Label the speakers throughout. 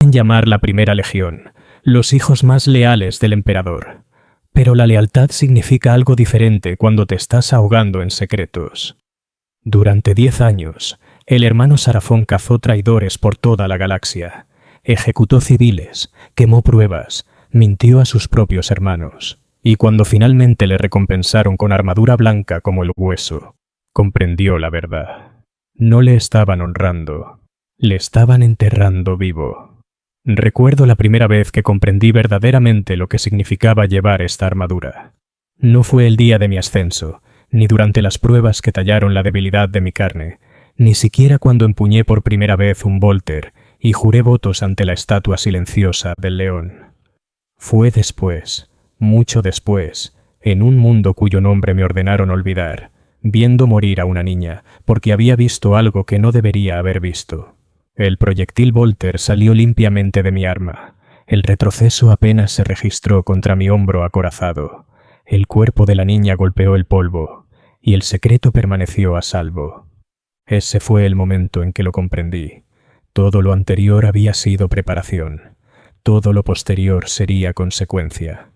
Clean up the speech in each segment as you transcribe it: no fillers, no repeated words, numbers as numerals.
Speaker 1: hacían llamar la Primera Legión, los hijos más leales del emperador. Pero la lealtad significa algo diferente cuando te estás ahogando en secretos. Durante 10 años, el hermano Sarafón cazó traidores por toda la galaxia, ejecutó civiles, quemó pruebas, mintió a sus propios hermanos, y cuando finalmente le recompensaron con armadura blanca como el hueso, comprendió la verdad. No le estaban honrando, le estaban enterrando vivo. Recuerdo la primera vez que comprendí verdaderamente lo que significaba llevar esta armadura. No fue el día de mi ascenso, ni durante las pruebas que tallaron la debilidad de mi carne, ni siquiera cuando empuñé por primera vez un Volter y juré votos ante la estatua silenciosa del león. Fue después, mucho después, en un mundo cuyo nombre me ordenaron olvidar, viendo morir a una niña, porque había visto algo que no debería haber visto. El proyectil Volter salió limpiamente de mi arma. El retroceso apenas se registró contra mi hombro acorazado. El cuerpo de la niña golpeó el polvo, y el secreto permaneció a salvo. Ese fue el momento en que lo comprendí. Todo lo anterior había sido preparación. Todo lo posterior sería consecuencia.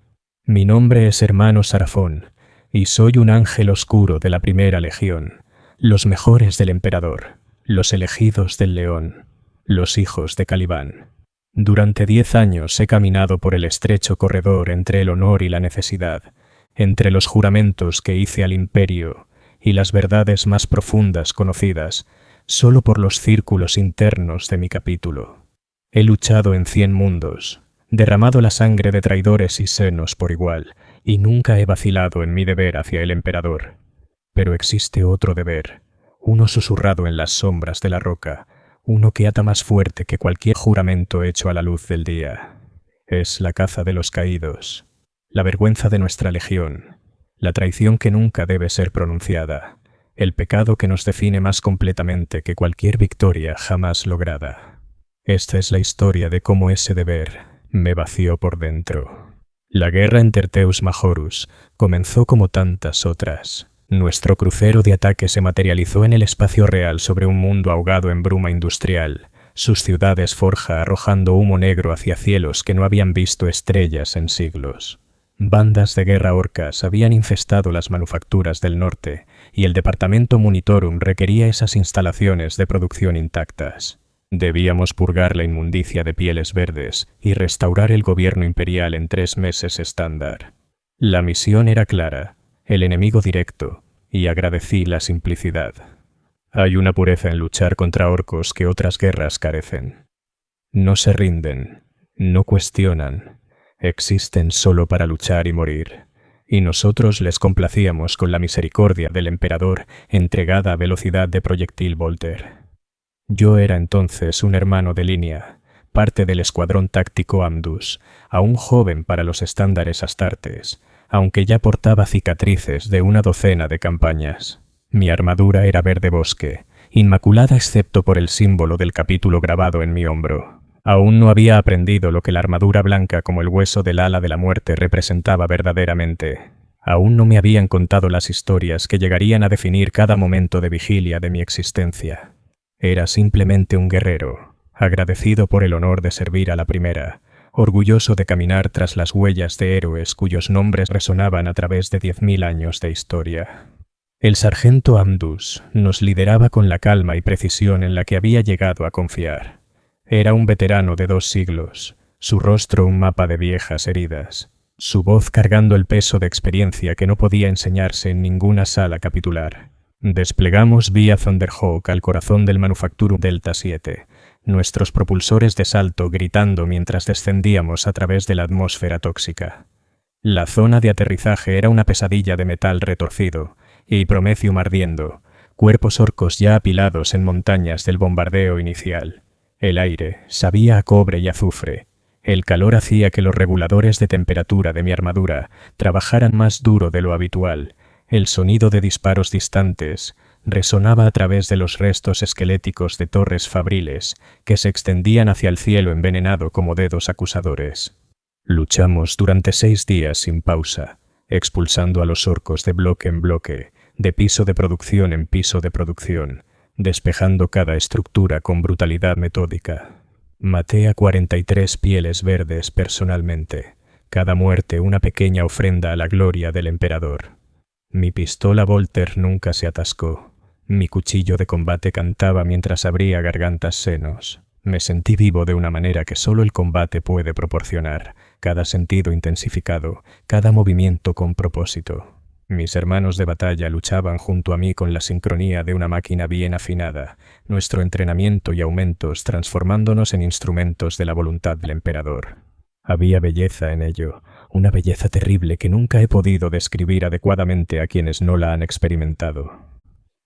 Speaker 1: Mi nombre es hermano Sarafón, y soy un ángel oscuro de la Primera Legión, los mejores del emperador, los elegidos del león, los hijos de Calibán. Durante 10 años he caminado por el estrecho corredor entre el honor y la necesidad, entre los juramentos que hice al imperio y las verdades más profundas conocidas solo por los círculos internos de mi capítulo. He luchado en 100 mundos, derramado la sangre de traidores y senos por igual, y nunca he vacilado en mi deber hacia el emperador. Pero existe otro deber, uno susurrado en las sombras de la roca, uno que ata más fuerte que cualquier juramento hecho a la luz del día. Es la caza de los caídos, la vergüenza de nuestra legión, la traición que nunca debe ser pronunciada, el pecado que nos define más completamente que cualquier victoria jamás lograda. Esta es la historia de cómo ese deber me vació por dentro. La guerra en Terteus Majorus comenzó como tantas otras. Nuestro crucero de ataque se materializó en el espacio real sobre un mundo ahogado en bruma industrial, sus ciudades forja arrojando humo negro hacia cielos que no habían visto estrellas en siglos. Bandas de guerra orcas habían infestado las manufacturas del norte, y el departamento Monitorum requería esas instalaciones de producción intactas. Debíamos purgar la inmundicia de pieles verdes y restaurar el gobierno imperial en 3 meses estándar. La misión era clara, el enemigo directo, y agradecí la simplicidad. Hay una pureza en luchar contra orcos que otras guerras carecen. No se rinden, no cuestionan, existen solo para luchar y morir, y nosotros les complacíamos con la misericordia del emperador entregada a velocidad de proyectil Volter. Yo era entonces un hermano de línea, parte del escuadrón táctico Amdus, aún joven para los estándares astartes, aunque ya portaba cicatrices de una docena de campañas. Mi armadura era verde bosque, inmaculada excepto por el símbolo del capítulo grabado en mi hombro. Aún no había aprendido lo que la armadura blanca como el hueso del ala de la muerte representaba verdaderamente. Aún no me habían contado las historias que llegarían a definir cada momento de vigilia de mi existencia. Era simplemente un guerrero, agradecido por el honor de servir a la primera, orgulloso de caminar tras las huellas de héroes cuyos nombres resonaban a través de 10.000 años de historia. El sargento Amdus nos lideraba con la calma y precisión en la que había llegado a confiar. Era un veterano de 2 siglos, su rostro un mapa de viejas heridas, su voz cargando el peso de experiencia que no podía enseñarse en ninguna sala capitular. Desplegamos vía Thunderhawk al corazón del Manufacturum Delta 7, nuestros propulsores de salto gritando mientras descendíamos a través de la atmósfera tóxica. La zona de aterrizaje era una pesadilla de metal retorcido, y Promethium ardiendo, cuerpos orcos ya apilados en montañas del bombardeo inicial. El aire sabía a cobre y azufre. El calor hacía que los reguladores de temperatura de mi armadura trabajaran más duro de lo habitual. El sonido de disparos distantes resonaba a través de los restos esqueléticos de torres fabriles que se extendían hacia el cielo envenenado como dedos acusadores. Luchamos durante 6 días sin pausa, expulsando a los orcos de bloque en bloque, de piso de producción en piso de producción, despejando cada estructura con brutalidad metódica. Maté a 43 pieles verdes personalmente, cada muerte una pequeña ofrenda a la gloria del emperador. Mi pistola Volter nunca se atascó. Mi cuchillo de combate cantaba mientras abría gargantas senos. Me sentí vivo de una manera que solo el combate puede proporcionar, cada sentido intensificado, cada movimiento con propósito. Mis hermanos de batalla luchaban junto a mí con la sincronía de una máquina bien afinada, nuestro entrenamiento y aumentos transformándonos en instrumentos de la voluntad del emperador. Había belleza en ello, una belleza terrible que nunca he podido describir adecuadamente a quienes no la han experimentado.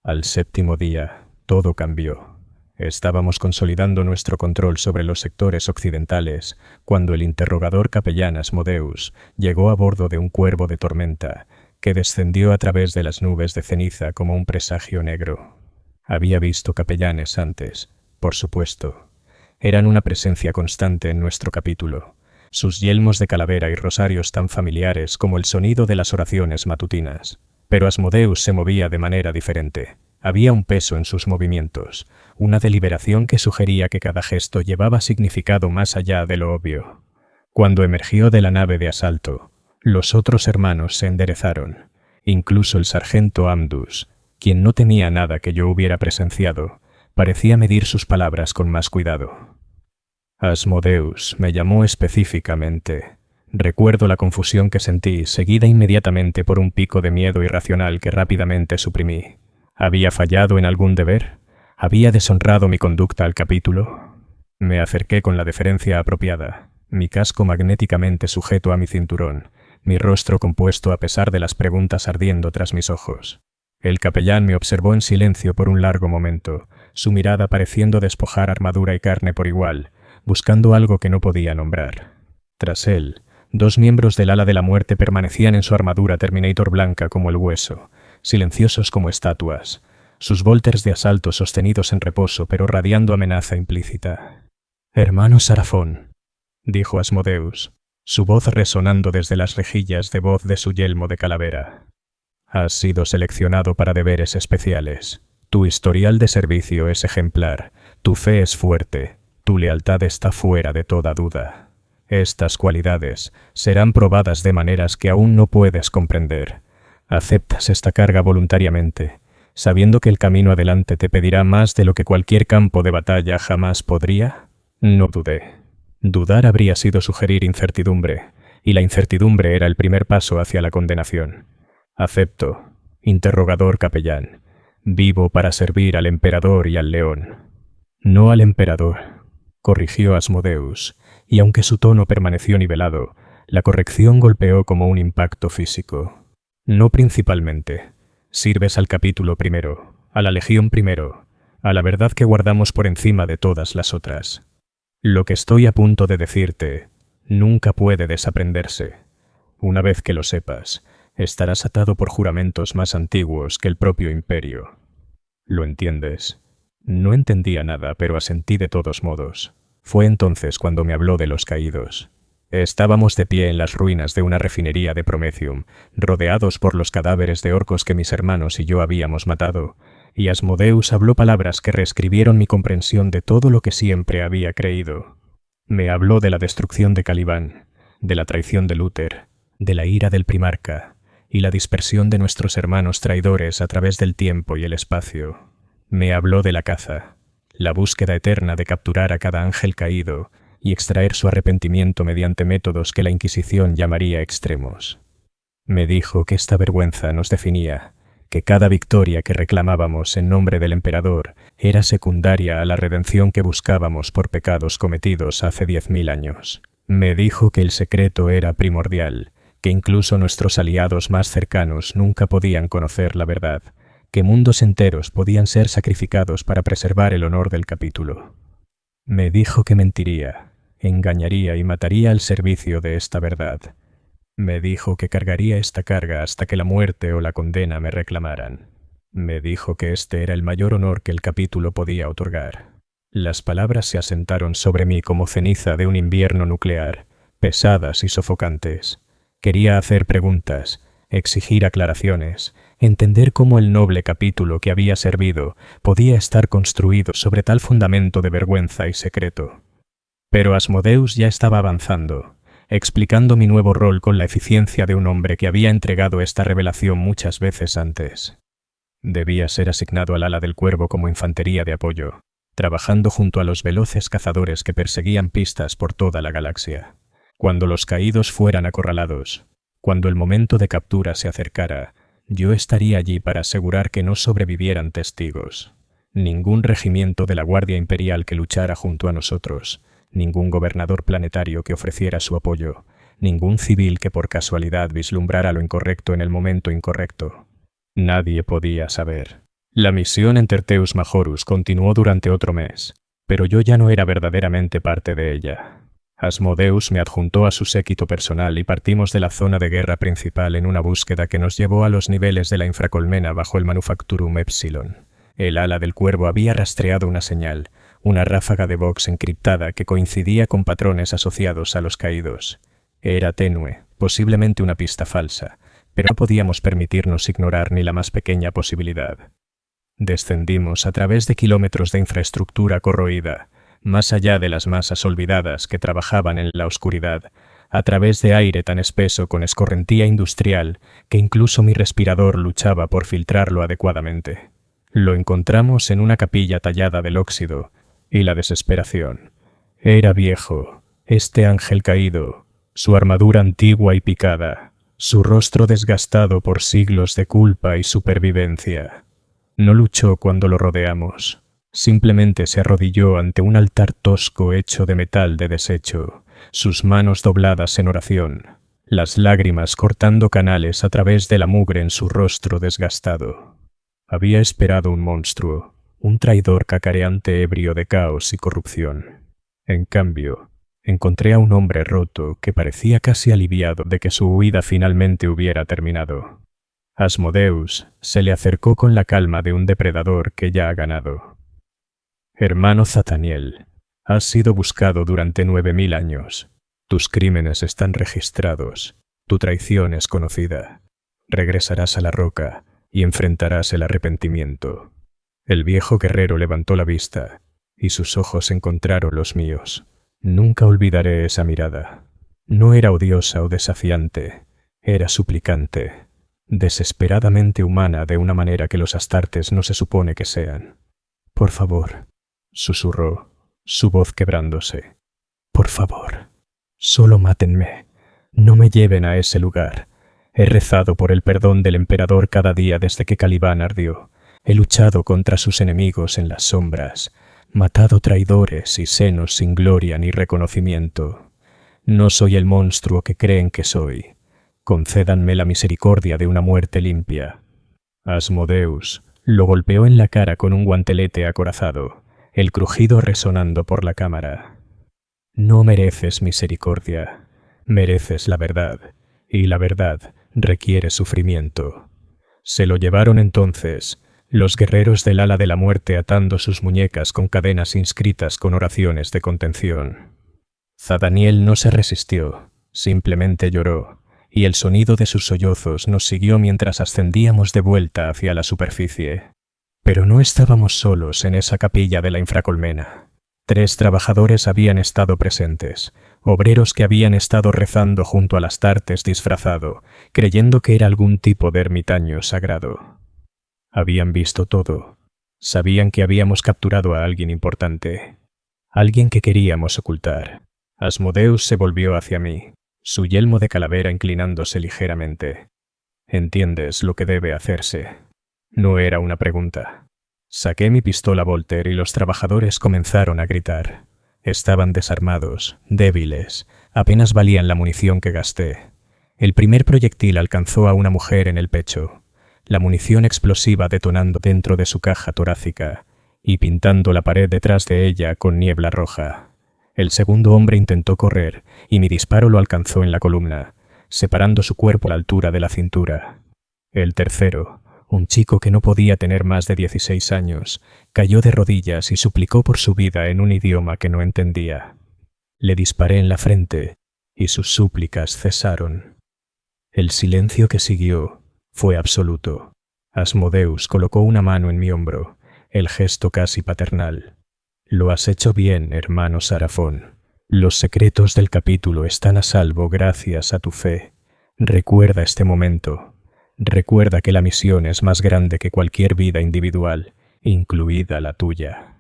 Speaker 1: Al séptimo día, todo cambió. Estábamos consolidando nuestro control sobre los sectores occidentales cuando el interrogador capellán Asmodeus llegó a bordo de un cuervo de tormenta que descendió a través de las nubes de ceniza como un presagio negro. Había visto capellanes antes, por supuesto. Eran una presencia constante en nuestro capítulo. Sus yelmos de calavera y rosarios tan familiares como el sonido de las oraciones matutinas. Pero Asmodeus se movía de manera diferente. Había un peso en sus movimientos, una deliberación que sugería que cada gesto llevaba significado más allá de lo obvio. Cuando emergió de la nave de asalto, los otros hermanos se enderezaron. Incluso el sargento Amdus, quien no temía nada que yo hubiera presenciado, parecía medir sus palabras con más cuidado. Asmodeus me llamó específicamente. Recuerdo la confusión que sentí, seguida inmediatamente por un pico de miedo irracional que rápidamente suprimí. ¿Había fallado en algún deber? ¿Había deshonrado mi conducta al capítulo? Me acerqué con la deferencia apropiada, mi casco magnéticamente sujeto a mi cinturón, mi rostro compuesto a pesar de las preguntas ardiendo tras mis ojos. El capellán me observó en silencio por un largo momento, su mirada pareciendo despojar armadura y carne por igual, buscando algo que no podía nombrar. Tras él, 2 miembros del ala de la muerte permanecían en su armadura Terminator blanca como el hueso, silenciosos como estatuas, sus volters de asalto sostenidos en reposo pero radiando amenaza implícita. «Hermano Sarafón», dijo Asmodeus, su voz resonando desde las rejillas de voz de su yelmo de calavera. «Has sido seleccionado para deberes especiales. Tu historial de servicio es ejemplar, tu fe es fuerte, tu lealtad está fuera de toda duda. Estas cualidades serán probadas de maneras que aún no puedes comprender. Aceptas esta carga voluntariamente, sabiendo que el camino adelante te pedirá más de lo que cualquier campo de batalla jamás podría». No dudé. Dudar habría sido sugerir incertidumbre, y la incertidumbre era el primer paso hacia la condenación. Acepto, interrogador capellán. Vivo para servir al emperador y al león. No al emperador, corrigió Asmodeus, y aunque su tono permaneció nivelado, la corrección golpeó como un impacto físico. No principalmente. Sirves al capítulo primero, a la legión primero, a la verdad que guardamos por encima de todas las otras. Lo que estoy a punto de decirte nunca puede desaprenderse. Una vez que lo sepas, estarás atado por juramentos más antiguos que el propio imperio. ¿Lo entiendes? No entendía nada, pero asentí de todos modos. Fue entonces cuando me habló de los caídos. Estábamos de pie en las ruinas de una refinería de Promethium, rodeados por los cadáveres de orcos que mis hermanos y yo habíamos matado, y Asmodeus habló palabras que reescribieron mi comprensión de todo lo que siempre había creído. Me habló de la destrucción de Caliban, de la traición de Luther, de la ira del primarca, y la dispersión de nuestros hermanos traidores a través del tiempo y el espacio. Me habló de la caza, la búsqueda eterna de capturar a cada ángel caído y extraer su arrepentimiento mediante métodos que la Inquisición llamaría extremos. Me dijo que esta vergüenza nos definía, que cada victoria que reclamábamos en nombre del emperador era secundaria a la redención que buscábamos por pecados cometidos hace 10.000 años. Me dijo que el secreto era primordial, que incluso nuestros aliados más cercanos nunca podían conocer la verdad, que mundos enteros podían ser sacrificados para preservar el honor del capítulo. Me dijo que mentiría, engañaría y mataría al servicio de esta verdad. Me dijo que cargaría esta carga hasta que la muerte o la condena me reclamaran. Me dijo que este era el mayor honor que el capítulo podía otorgar. Las palabras se asentaron sobre mí como ceniza de un invierno nuclear, pesadas y sofocantes. Quería hacer preguntas, exigir aclaraciones, entender cómo el noble capítulo que había servido podía estar construido sobre tal fundamento de vergüenza y secreto. Pero Asmodeus ya estaba avanzando, explicando mi nuevo rol con la eficiencia de un hombre que había entregado esta revelación muchas veces antes. Debía ser asignado al ala del cuervo como infantería de apoyo, trabajando junto a los veloces cazadores que perseguían pistas por toda la galaxia. Cuando los caídos fueran acorralados, cuando el momento de captura se acercara, yo estaría allí para asegurar que no sobrevivieran testigos. Ningún regimiento de la Guardia Imperial que luchara junto a nosotros, ningún gobernador planetario que ofreciera su apoyo, ningún civil que por casualidad vislumbrara lo incorrecto en el momento incorrecto. Nadie podía saber. La misión en Terteus Majorus continuó durante otro mes, pero yo ya no era verdaderamente parte de ella. Asmodeus me adjuntó a su séquito personal y partimos de la zona de guerra principal en una búsqueda que nos llevó a los niveles de la infracolmena bajo el Manufacturum Epsilon. El ala del cuervo había rastreado una señal, una ráfaga de Vox encriptada que coincidía con patrones asociados a los caídos. Era tenue, posiblemente una pista falsa, pero no podíamos permitirnos ignorar ni la más pequeña posibilidad. Descendimos a través de kilómetros de infraestructura corroída, más allá de las masas olvidadas que trabajaban en la oscuridad, a través de aire tan espeso con escorrentía industrial que incluso mi respirador luchaba por filtrarlo adecuadamente. Lo encontramos en una capilla tallada del óxido, y la desesperación. Era viejo, este ángel caído, su armadura antigua y picada, su rostro desgastado por siglos de culpa y supervivencia. No luchó cuando lo rodeamos. Simplemente se arrodilló ante un altar tosco hecho de metal de desecho, sus manos dobladas en oración, las lágrimas cortando canales a través de la mugre en su rostro desgastado. Había esperado un monstruo, un traidor cacareante ebrio de caos y corrupción. En cambio, encontré a un hombre roto que parecía casi aliviado de que su huida finalmente hubiera terminado. Asmodeus se le acercó con la calma de un depredador que ya ha ganado. Hermano Zathaniel, has sido buscado durante 9000 años. Tus crímenes están registrados. Tu traición es conocida. Regresarás a la roca y enfrentarás el arrepentimiento. El viejo guerrero levantó la vista y sus ojos encontraron los míos. Nunca olvidaré esa mirada. No era odiosa o desafiante, era suplicante, desesperadamente humana de una manera que los astartes no se supone que sean. Por favor, susurró, su voz quebrándose. Por favor, solo mátenme. No me lleven a ese lugar. He rezado por el perdón del emperador cada día desde que Caliban ardió. He luchado contra sus enemigos en las sombras, matado traidores y senos sin gloria ni reconocimiento. No soy el monstruo que creen que soy. Concédanme la misericordia de una muerte limpia. Asmodeus lo golpeó en la cara con un guantelete acorazado, el crujido resonando por la cámara. No mereces misericordia, mereces la verdad, y la verdad requiere sufrimiento. Se lo llevaron entonces los guerreros del ala de la muerte atando sus muñecas con cadenas inscritas con oraciones de contención. Zathaniel no se resistió, simplemente lloró, y el sonido de sus sollozos nos siguió mientras ascendíamos de vuelta hacia la superficie. Pero no estábamos solos en esa capilla de la infracolmena. 3 trabajadores habían estado presentes, obreros que habían estado rezando junto al Astartes disfrazado, creyendo que era algún tipo de ermitaño sagrado. Habían visto todo. Sabían que habíamos capturado a alguien importante, alguien que queríamos ocultar. Asmodeus se volvió hacia mí, su yelmo de calavera inclinándose ligeramente. ¿Entiendes lo que debe hacerse? No era una pregunta. Saqué mi pistola Volter y los trabajadores comenzaron a gritar. Estaban desarmados, débiles, apenas valían la munición que gasté. El primer proyectil alcanzó a una mujer en el pecho, la munición explosiva detonando dentro de su caja torácica y pintando la pared detrás de ella con niebla roja. El segundo hombre intentó correr y mi disparo lo alcanzó en la columna, separando su cuerpo a la altura de la cintura. El tercero, un chico que no podía tener más de 16 años, cayó de rodillas y suplicó por su vida en un idioma que no entendía. Le disparé en la frente y sus súplicas cesaron. El silencio que siguió fue absoluto. Asmodeus colocó una mano en mi hombro, el gesto casi paternal. Lo has hecho bien, hermano Sarafón. Los secretos del capítulo están a salvo gracias a tu fe. Recuerda este momento. Recuerda que la misión es más grande que cualquier vida individual, incluida la tuya.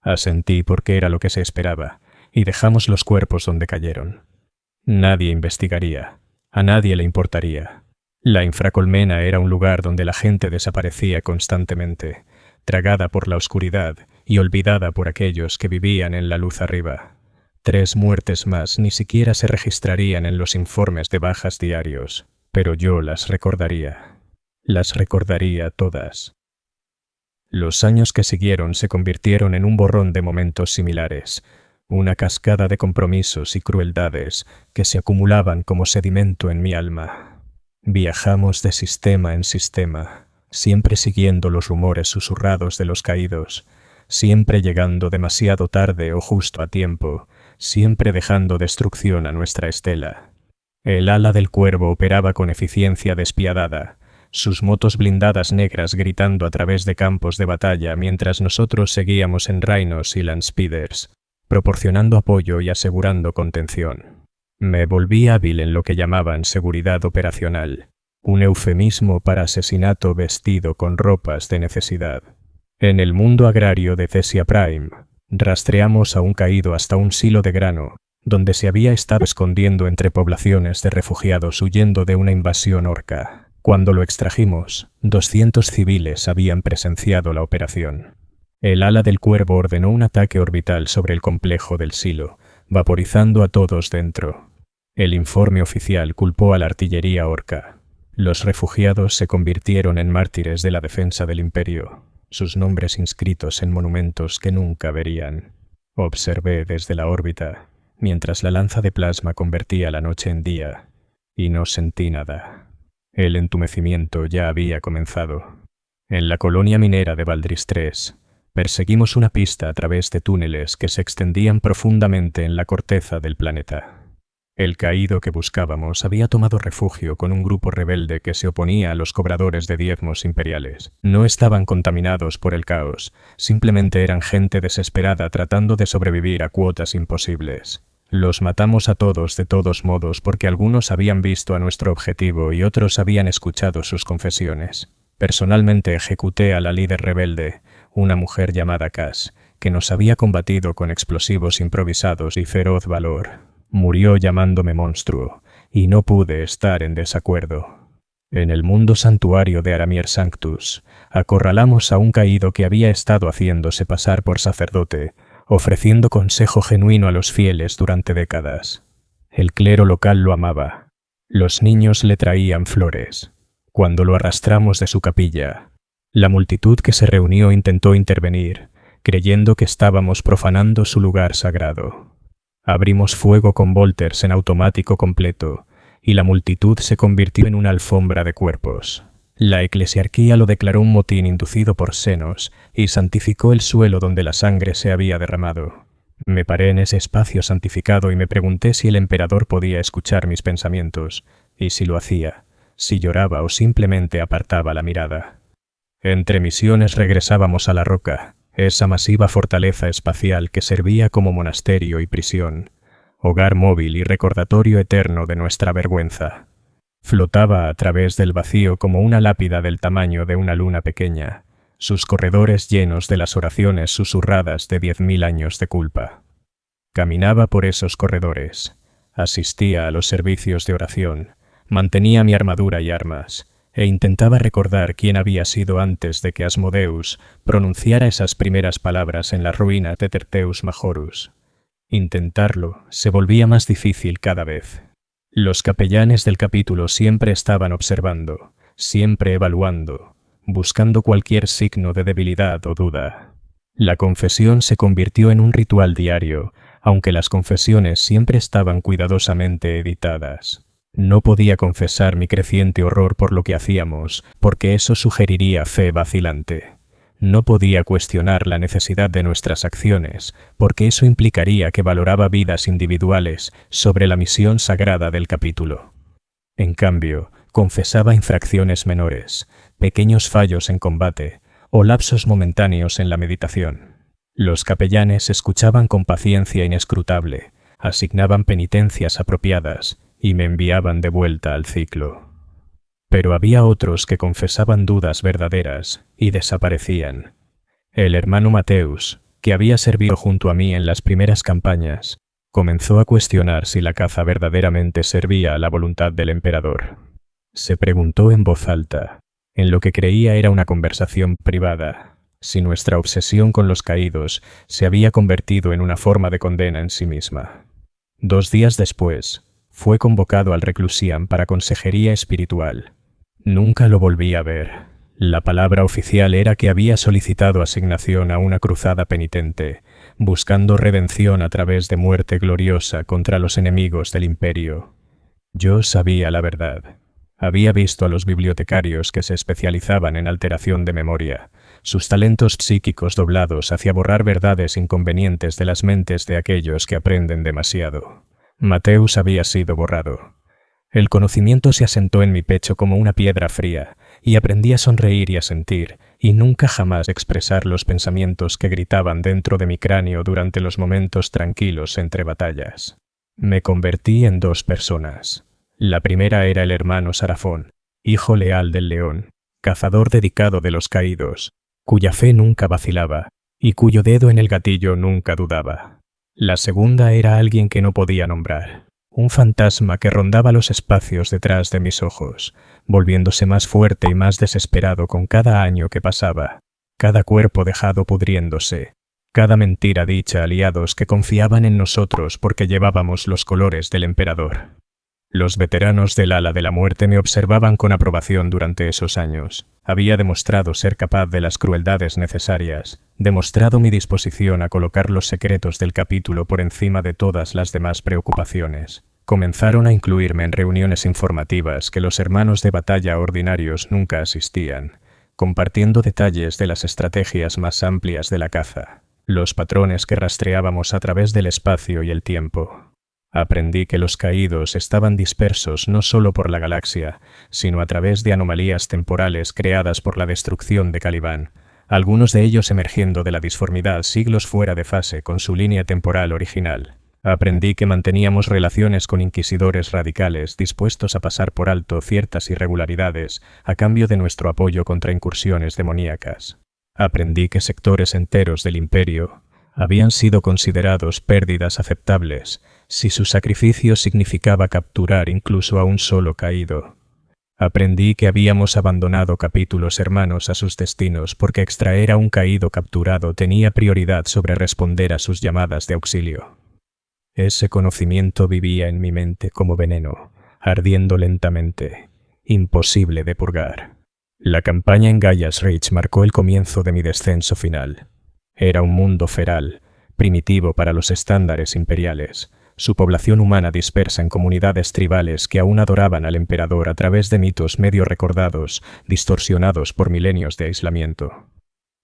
Speaker 1: Asentí porque era lo que se esperaba, y dejamos los cuerpos donde cayeron. Nadie investigaría. A nadie le importaría. La infracolmena era un lugar donde la gente desaparecía constantemente, tragada por la oscuridad y olvidada por aquellos que vivían en la luz arriba. 3 muertes más ni siquiera se registrarían en los informes de bajas diarios, pero yo las recordaría. Las recordaría todas. Los años que siguieron se convirtieron en un borrón de momentos similares, una cascada de compromisos y crueldades que se acumulaban como sedimento en mi alma. Viajamos de sistema en sistema, siempre siguiendo los rumores susurrados de los caídos, siempre llegando demasiado tarde o justo a tiempo, siempre dejando destrucción a nuestra estela. El ala del cuervo operaba con eficiencia despiadada, sus motos blindadas negras gritando a través de campos de batalla mientras nosotros seguíamos en Rhinos y Landspeeders, proporcionando apoyo y asegurando contención. Me volví hábil en lo que llamaban seguridad operacional, un eufemismo para asesinato vestido con ropas de necesidad. En el mundo agrario de Cesia Prime, rastreamos a un caído hasta un silo de grano, donde se había estado escondiendo entre poblaciones de refugiados huyendo de una invasión orca. Cuando lo extrajimos, 200 civiles habían presenciado la operación. El ala del cuervo ordenó un ataque orbital sobre el complejo del silo, vaporizando a todos dentro. El informe oficial culpó a la artillería orca. Los refugiados se convirtieron en mártires de la defensa del imperio, sus nombres inscritos en monumentos que nunca verían. Observé desde la órbita, mientras la lanza de plasma convertía la noche en día, y no sentí nada. El entumecimiento ya había comenzado. En la colonia minera de Valdris III, perseguimos una pista a través de túneles que se extendían profundamente en la corteza del planeta. El caído que buscábamos había tomado refugio con un grupo rebelde que se oponía a los cobradores de diezmos imperiales. No estaban contaminados por el caos, simplemente eran gente desesperada tratando de sobrevivir a cuotas imposibles. Los matamos a todos de todos modos porque algunos habían visto a nuestro objetivo y otros habían escuchado sus confesiones. Personalmente ejecuté a la líder rebelde, una mujer llamada Cass, que nos había combatido con explosivos improvisados y feroz valor. Murió llamándome monstruo, y no pude estar en desacuerdo. En el mundo santuario de Aramier Sanctus, acorralamos a un caído que había estado haciéndose pasar por sacerdote, ofreciendo consejo genuino a los fieles durante décadas. El clero local lo amaba. Los niños le traían flores. Cuando lo arrastramos de su capilla, la multitud que se reunió intentó intervenir, creyendo que estábamos profanando su lugar sagrado. Abrimos fuego con volters en automático completo, y la multitud se convirtió en una alfombra de cuerpos. La eclesiarquía lo declaró un motín inducido por Xenos y santificó el suelo donde la sangre se había derramado. Me paré en ese espacio santificado y me pregunté si el emperador podía escuchar mis pensamientos, y si lo hacía, si lloraba o simplemente apartaba la mirada. Entre misiones regresábamos a la roca, esa masiva fortaleza espacial que servía como monasterio y prisión, hogar móvil y recordatorio eterno de nuestra vergüenza. Flotaba a través del vacío como una lápida del tamaño de una luna pequeña, sus corredores llenos de las oraciones susurradas de 10.000 años de culpa. Caminaba por esos corredores, asistía a los servicios de oración, mantenía mi armadura y armas, e intentaba recordar quién había sido antes de que Asmodeus pronunciara esas primeras palabras en la ruina de Terteus Majorus. Intentarlo se volvía más difícil cada vez. Los capellanes del capítulo siempre estaban observando, siempre evaluando, buscando cualquier signo de debilidad o duda. La confesión se convirtió en un ritual diario, aunque las confesiones siempre estaban cuidadosamente editadas. No podía confesar mi creciente horror por lo que hacíamos, porque eso sugeriría fe vacilante. No podía cuestionar la necesidad de nuestras acciones, porque eso implicaría que valoraba vidas individuales sobre la misión sagrada del capítulo. En cambio, confesaba infracciones menores, pequeños fallos en combate o lapsos momentáneos en la meditación. Los capellanes escuchaban con paciencia inescrutable, asignaban penitencias apropiadas y me enviaban de vuelta al ciclo. Pero había otros que confesaban dudas verdaderas y desaparecían. El hermano Mateus, que había servido junto a mí en las primeras campañas, comenzó a cuestionar si la caza verdaderamente servía a la voluntad del emperador. Se preguntó en voz alta, en lo que creía era una conversación privada, si nuestra obsesión con los caídos se había convertido en una forma de condena en sí misma. 2 días después, fue convocado al reclusiam para consejería espiritual. Nunca lo volví a ver. La palabra oficial era que había solicitado asignación a una cruzada penitente, buscando redención a través de muerte gloriosa contra los enemigos del imperio. Yo sabía la verdad. Había visto a los bibliotecarios que se especializaban en alteración de memoria, sus talentos psíquicos doblados hacia borrar verdades inconvenientes de las mentes de aquellos que aprenden demasiado. Mateus había sido borrado. El conocimiento se asentó en mi pecho como una piedra fría, y aprendí a sonreír y a sentir, y nunca jamás expresar los pensamientos que gritaban dentro de mi cráneo durante los momentos tranquilos entre batallas. Me convertí en 2 personas. La primera era el hermano Sarafón, hijo leal del león, cazador dedicado de los caídos, cuya fe nunca vacilaba, y cuyo dedo en el gatillo nunca dudaba. La segunda era alguien que no podía nombrar. Un fantasma que rondaba los espacios detrás de mis ojos, volviéndose más fuerte y más desesperado con cada año que pasaba, cada cuerpo dejado pudriéndose, cada mentira dicha a aliados que confiaban en nosotros porque llevábamos los colores del emperador. Los veteranos del ala de la muerte me observaban con aprobación durante esos años. Había demostrado ser capaz de las crueldades necesarias, demostrado mi disposición a colocar los secretos del capítulo por encima de todas las demás preocupaciones. Comenzaron a incluirme en reuniones informativas que los hermanos de batalla ordinarios nunca asistían, compartiendo detalles de las estrategias más amplias de la caza, los patrones que rastreábamos a través del espacio y el tiempo. Aprendí que los caídos estaban dispersos no solo por la galaxia, sino a través de anomalías temporales creadas por la destrucción de Caliban, algunos de ellos emergiendo de la disformidad siglos fuera de fase con su línea temporal original. Aprendí que manteníamos relaciones con inquisidores radicales dispuestos a pasar por alto ciertas irregularidades a cambio de nuestro apoyo contra incursiones demoníacas. Aprendí que sectores enteros del imperio habían sido considerados pérdidas aceptables si su sacrificio significaba capturar incluso a un solo caído. Aprendí que habíamos abandonado capítulos hermanos a sus destinos porque extraer a un caído capturado tenía prioridad sobre responder a sus llamadas de auxilio. Ese conocimiento vivía en mi mente como veneno, ardiendo lentamente, imposible de purgar. La campaña en Gaia's Reach marcó el comienzo de mi descenso final. Era un mundo feral, primitivo para los estándares imperiales, su población humana dispersa en comunidades tribales que aún adoraban al emperador a través de mitos medio recordados, distorsionados por milenios de aislamiento.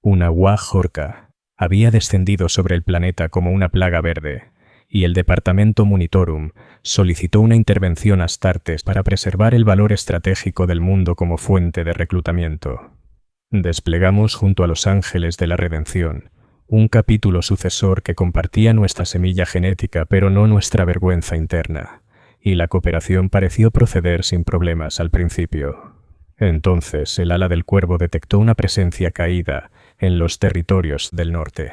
Speaker 1: Una Wahorka había descendido sobre el planeta como una plaga verde, y el Departamento Munitorum solicitó una intervención a Astartes para preservar el valor estratégico del mundo como fuente de reclutamiento. Desplegamos junto a los Ángeles de la Redención un capítulo sucesor que compartía nuestra semilla genética pero no nuestra vergüenza interna, y la cooperación pareció proceder sin problemas al principio. Entonces el ala del cuervo detectó una presencia caída en los territorios del norte.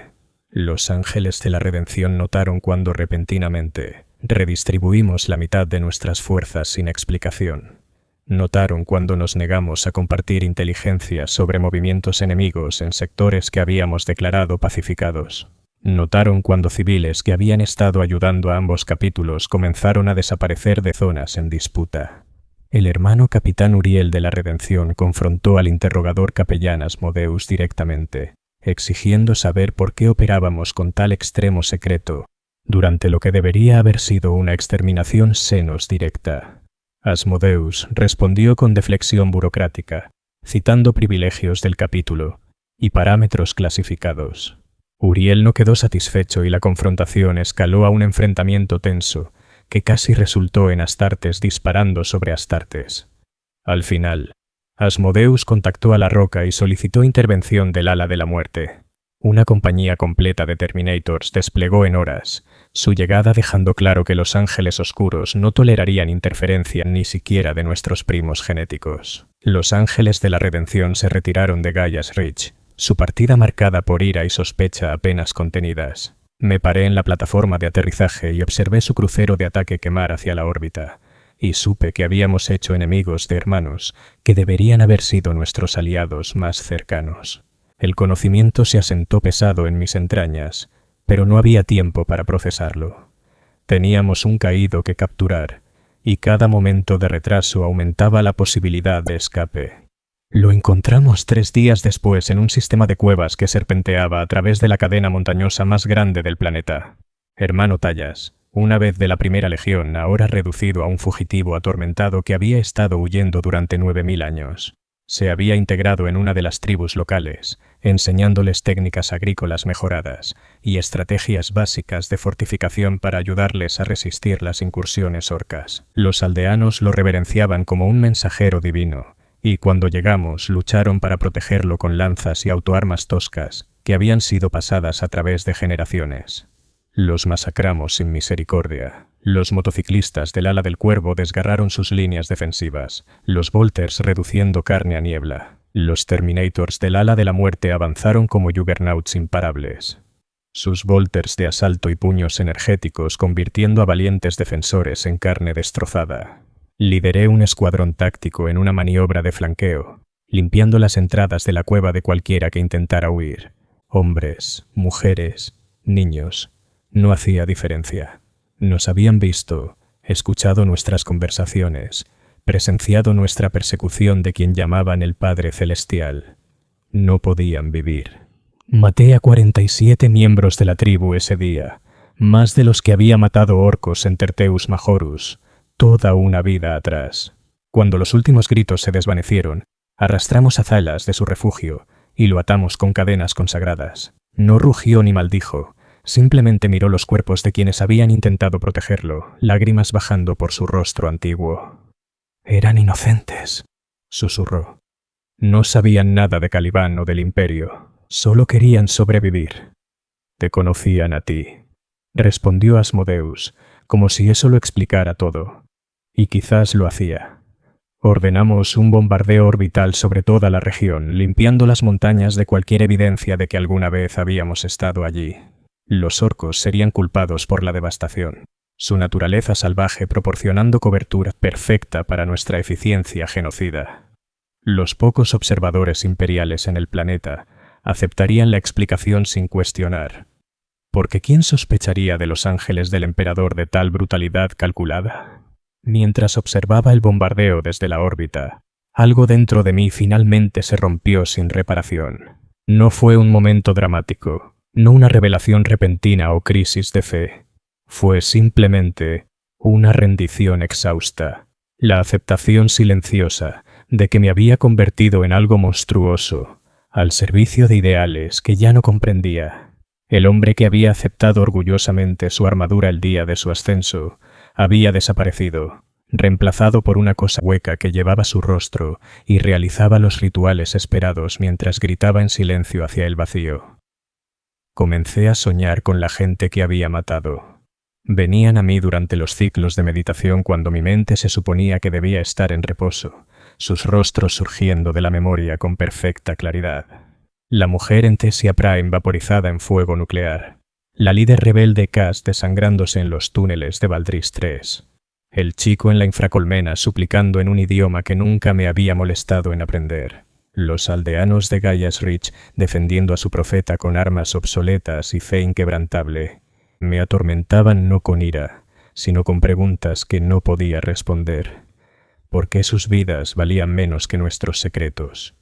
Speaker 1: Los Ángeles de la Redención notaron cuando repentinamente redistribuimos la mitad de nuestras fuerzas sin explicación. Notaron cuando nos negamos a compartir inteligencia sobre movimientos enemigos en sectores que habíamos declarado pacificados. Notaron cuando civiles que habían estado ayudando a ambos capítulos comenzaron a desaparecer de zonas en disputa. El hermano capitán Uriel de la Redención confrontó al interrogador capellán Asmodeus directamente, exigiendo saber por qué operábamos con tal extremo secreto, durante lo que debería haber sido una exterminación senos directa. Asmodeus respondió con deflexión burocrática, citando privilegios del capítulo y parámetros clasificados. Uriel no quedó satisfecho y la confrontación escaló a un enfrentamiento tenso que casi resultó en Astartes disparando sobre Astartes. Al final, Asmodeus contactó a la Roca y solicitó intervención del ala de la muerte. Una compañía completa de Terminators desplegó en horas, su llegada dejando claro que los ángeles oscuros no tolerarían interferencia ni siquiera de nuestros primos genéticos. Los ángeles de la redención se retiraron de Gaia's Ridge, su partida marcada por ira y sospecha apenas contenidas. Me paré en la plataforma de aterrizaje y observé su crucero de ataque quemar hacia la órbita, y supe que habíamos hecho enemigos de hermanos que deberían haber sido nuestros aliados más cercanos. El conocimiento se asentó pesado en mis entrañas, pero no había tiempo para procesarlo. Teníamos un caído que capturar, y cada momento de retraso aumentaba la posibilidad de escape. Lo encontramos 3 días después en un sistema de cuevas que serpenteaba a través de la cadena montañosa más grande del planeta. Hermano Tallas, una vez de la Primera Legión, ahora reducido a un fugitivo atormentado que había estado huyendo durante 9000 años. Se había integrado en una de las tribus locales, enseñándoles técnicas agrícolas mejoradas y estrategias básicas de fortificación para ayudarles a resistir las incursiones orcas. Los aldeanos lo reverenciaban como un mensajero divino, y cuando llegamos lucharon para protegerlo con lanzas y autoarmas toscas que habían sido pasadas a través de generaciones. Los masacramos sin misericordia. Los motociclistas del ala del cuervo desgarraron sus líneas defensivas, los Volters reduciendo carne a niebla. Los Terminators del ala de la muerte avanzaron como Juggernauts imparables. Sus Volters de asalto y puños energéticos convirtiendo a valientes defensores en carne destrozada. Lideré un escuadrón táctico en una maniobra de flanqueo, limpiando las entradas de la cueva de cualquiera que intentara huir. Hombres, mujeres, niños. No hacía diferencia. Nos habían visto, escuchado nuestras conversaciones, presenciado nuestra persecución de quien llamaban el Padre Celestial. No podían vivir. Maté a 47 miembros de la tribu ese día, más de los que había matado orcos en Terteus Majorus, toda una vida atrás. Cuando los últimos gritos se desvanecieron, arrastramos a Zalas de su refugio y lo atamos con cadenas consagradas. No rugió ni maldijo. Simplemente miró los cuerpos de quienes habían intentado protegerlo, lágrimas bajando por su rostro antiguo. «Eran inocentes», susurró. «No sabían nada de Caliban o del Imperio. Solo querían sobrevivir. Te conocían a ti», respondió Asmodeus, como si eso lo explicara todo. Y quizás lo hacía. Ordenamos un bombardeo orbital sobre toda la región, limpiando las montañas de cualquier evidencia de que alguna vez habíamos estado allí. Los orcos serían culpados por la devastación, su naturaleza salvaje proporcionando cobertura perfecta para nuestra eficiencia genocida. Los pocos observadores imperiales en el planeta aceptarían la explicación sin cuestionar, porque ¿quién sospecharía de los ángeles del emperador de tal brutalidad calculada? Mientras observaba el bombardeo desde la órbita, algo dentro de mí finalmente se rompió sin reparación. No fue un momento dramático. No una revelación repentina o crisis de fe. Fue simplemente una rendición exhausta, la aceptación silenciosa de que me había convertido en algo monstruoso, al servicio de ideales que ya no comprendía. El hombre que había aceptado orgullosamente su armadura el día de su ascenso había desaparecido, reemplazado por una cosa hueca que llevaba su rostro y realizaba los rituales esperados mientras gritaba en silencio hacia el vacío. Comencé a soñar con la gente que había matado. Venían a mí durante los ciclos de meditación cuando mi mente se suponía que debía estar en reposo, sus rostros surgiendo de la memoria con perfecta claridad. La mujer en Tesia Prime vaporizada en fuego nuclear. La líder rebelde Cass desangrándose en los túneles de Valdris 3. El chico en la infracolmena suplicando en un idioma que nunca me había molestado en aprender. Los aldeanos de Gaia's Ridge defendiendo a su profeta con armas obsoletas y fe inquebrantable. Me atormentaban no con ira, sino con preguntas que no podía responder. ¿Por qué sus vidas valían menos que nuestros secretos?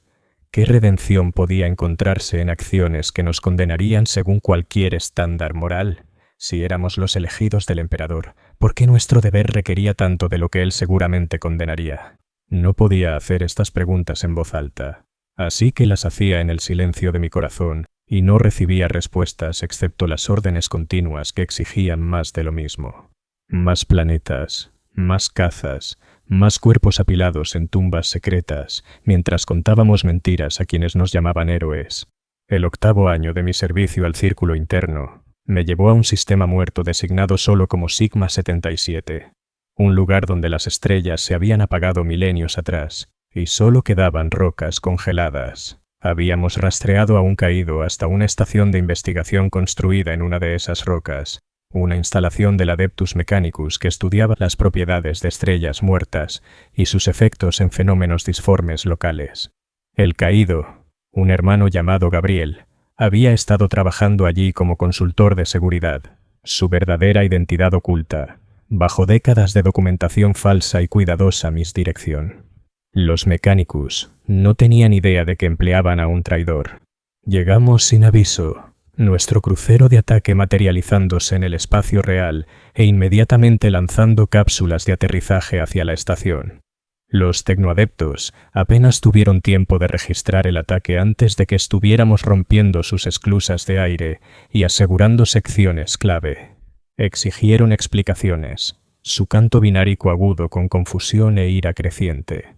Speaker 1: ¿Qué redención podía encontrarse en acciones que nos condenarían según cualquier estándar moral? Si éramos los elegidos del emperador, ¿por qué nuestro deber requería tanto de lo que él seguramente condenaría? No podía hacer estas preguntas en voz alta, así que las hacía en el silencio de mi corazón y no recibía respuestas excepto las órdenes continuas que exigían más de lo mismo. Más planetas, más cazas, más cuerpos apilados en tumbas secretas, mientras contábamos mentiras a quienes nos llamaban héroes. El 8º año de mi servicio al círculo interno, Me llevó a un sistema muerto designado solo como Sigma 77, un lugar donde las estrellas se habían apagado milenios atrás y solo quedaban rocas congeladas. Habíamos rastreado a un caído hasta una estación de investigación construida en una de esas rocas, una instalación del Adeptus Mechanicus que estudiaba las propiedades de estrellas muertas y sus efectos en fenómenos disformes locales. El caído, un hermano llamado Gabriel, había estado trabajando allí como consultor de seguridad, su verdadera identidad oculta, bajo décadas de documentación falsa y cuidadosa misdirección. Los Mechanicus no tenían idea de que empleaban a un traidor. Llegamos sin aviso, nuestro crucero de ataque materializándose en el espacio real e inmediatamente lanzando cápsulas de aterrizaje hacia la estación. Los tecnoadeptos apenas tuvieron tiempo de registrar el ataque antes de que estuviéramos rompiendo sus esclusas de aire y asegurando secciones clave. Exigieron explicaciones, su canto binárico agudo con confusión e ira creciente.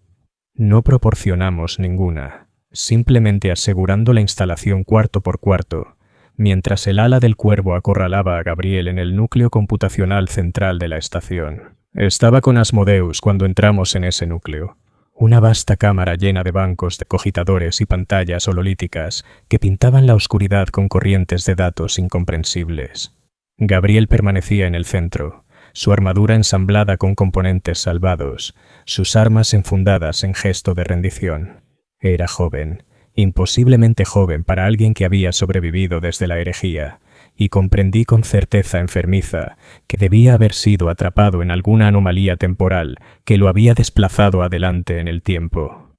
Speaker 1: No proporcionamos ninguna, simplemente asegurando la instalación cuarto por cuarto, mientras el ala del cuervo acorralaba a Gabriel en el núcleo computacional central de la estación. Estaba con Asmodeus cuando entramos en ese núcleo, una vasta cámara llena de bancos de cogitadores y pantallas hololíticas que pintaban la oscuridad con corrientes de datos incomprensibles. Gabriel permanecía en el centro, su armadura ensamblada con componentes salvados, sus armas enfundadas en gesto de rendición. Era joven, imposiblemente joven para alguien que había sobrevivido desde la herejía, y comprendí con certeza enfermiza que debía haber sido atrapado en alguna anomalía temporal que lo había desplazado adelante en el tiempo.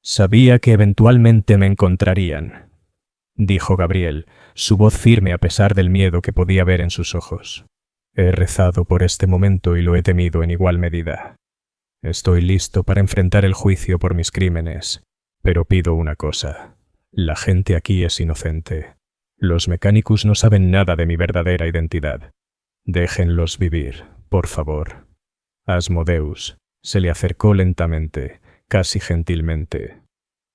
Speaker 1: Sabía que eventualmente me encontrarían, dijo Gabriel, su voz firme a pesar del miedo que podía ver en sus ojos. He rezado por este momento y lo he temido en igual medida. Estoy listo para enfrentar el juicio por mis crímenes, pero pido una cosa. La gente aquí es inocente. Los Mechanicus no saben nada de mi verdadera identidad. Déjenlos vivir, por favor. Asmodeus se le acercó lentamente, casi gentilmente.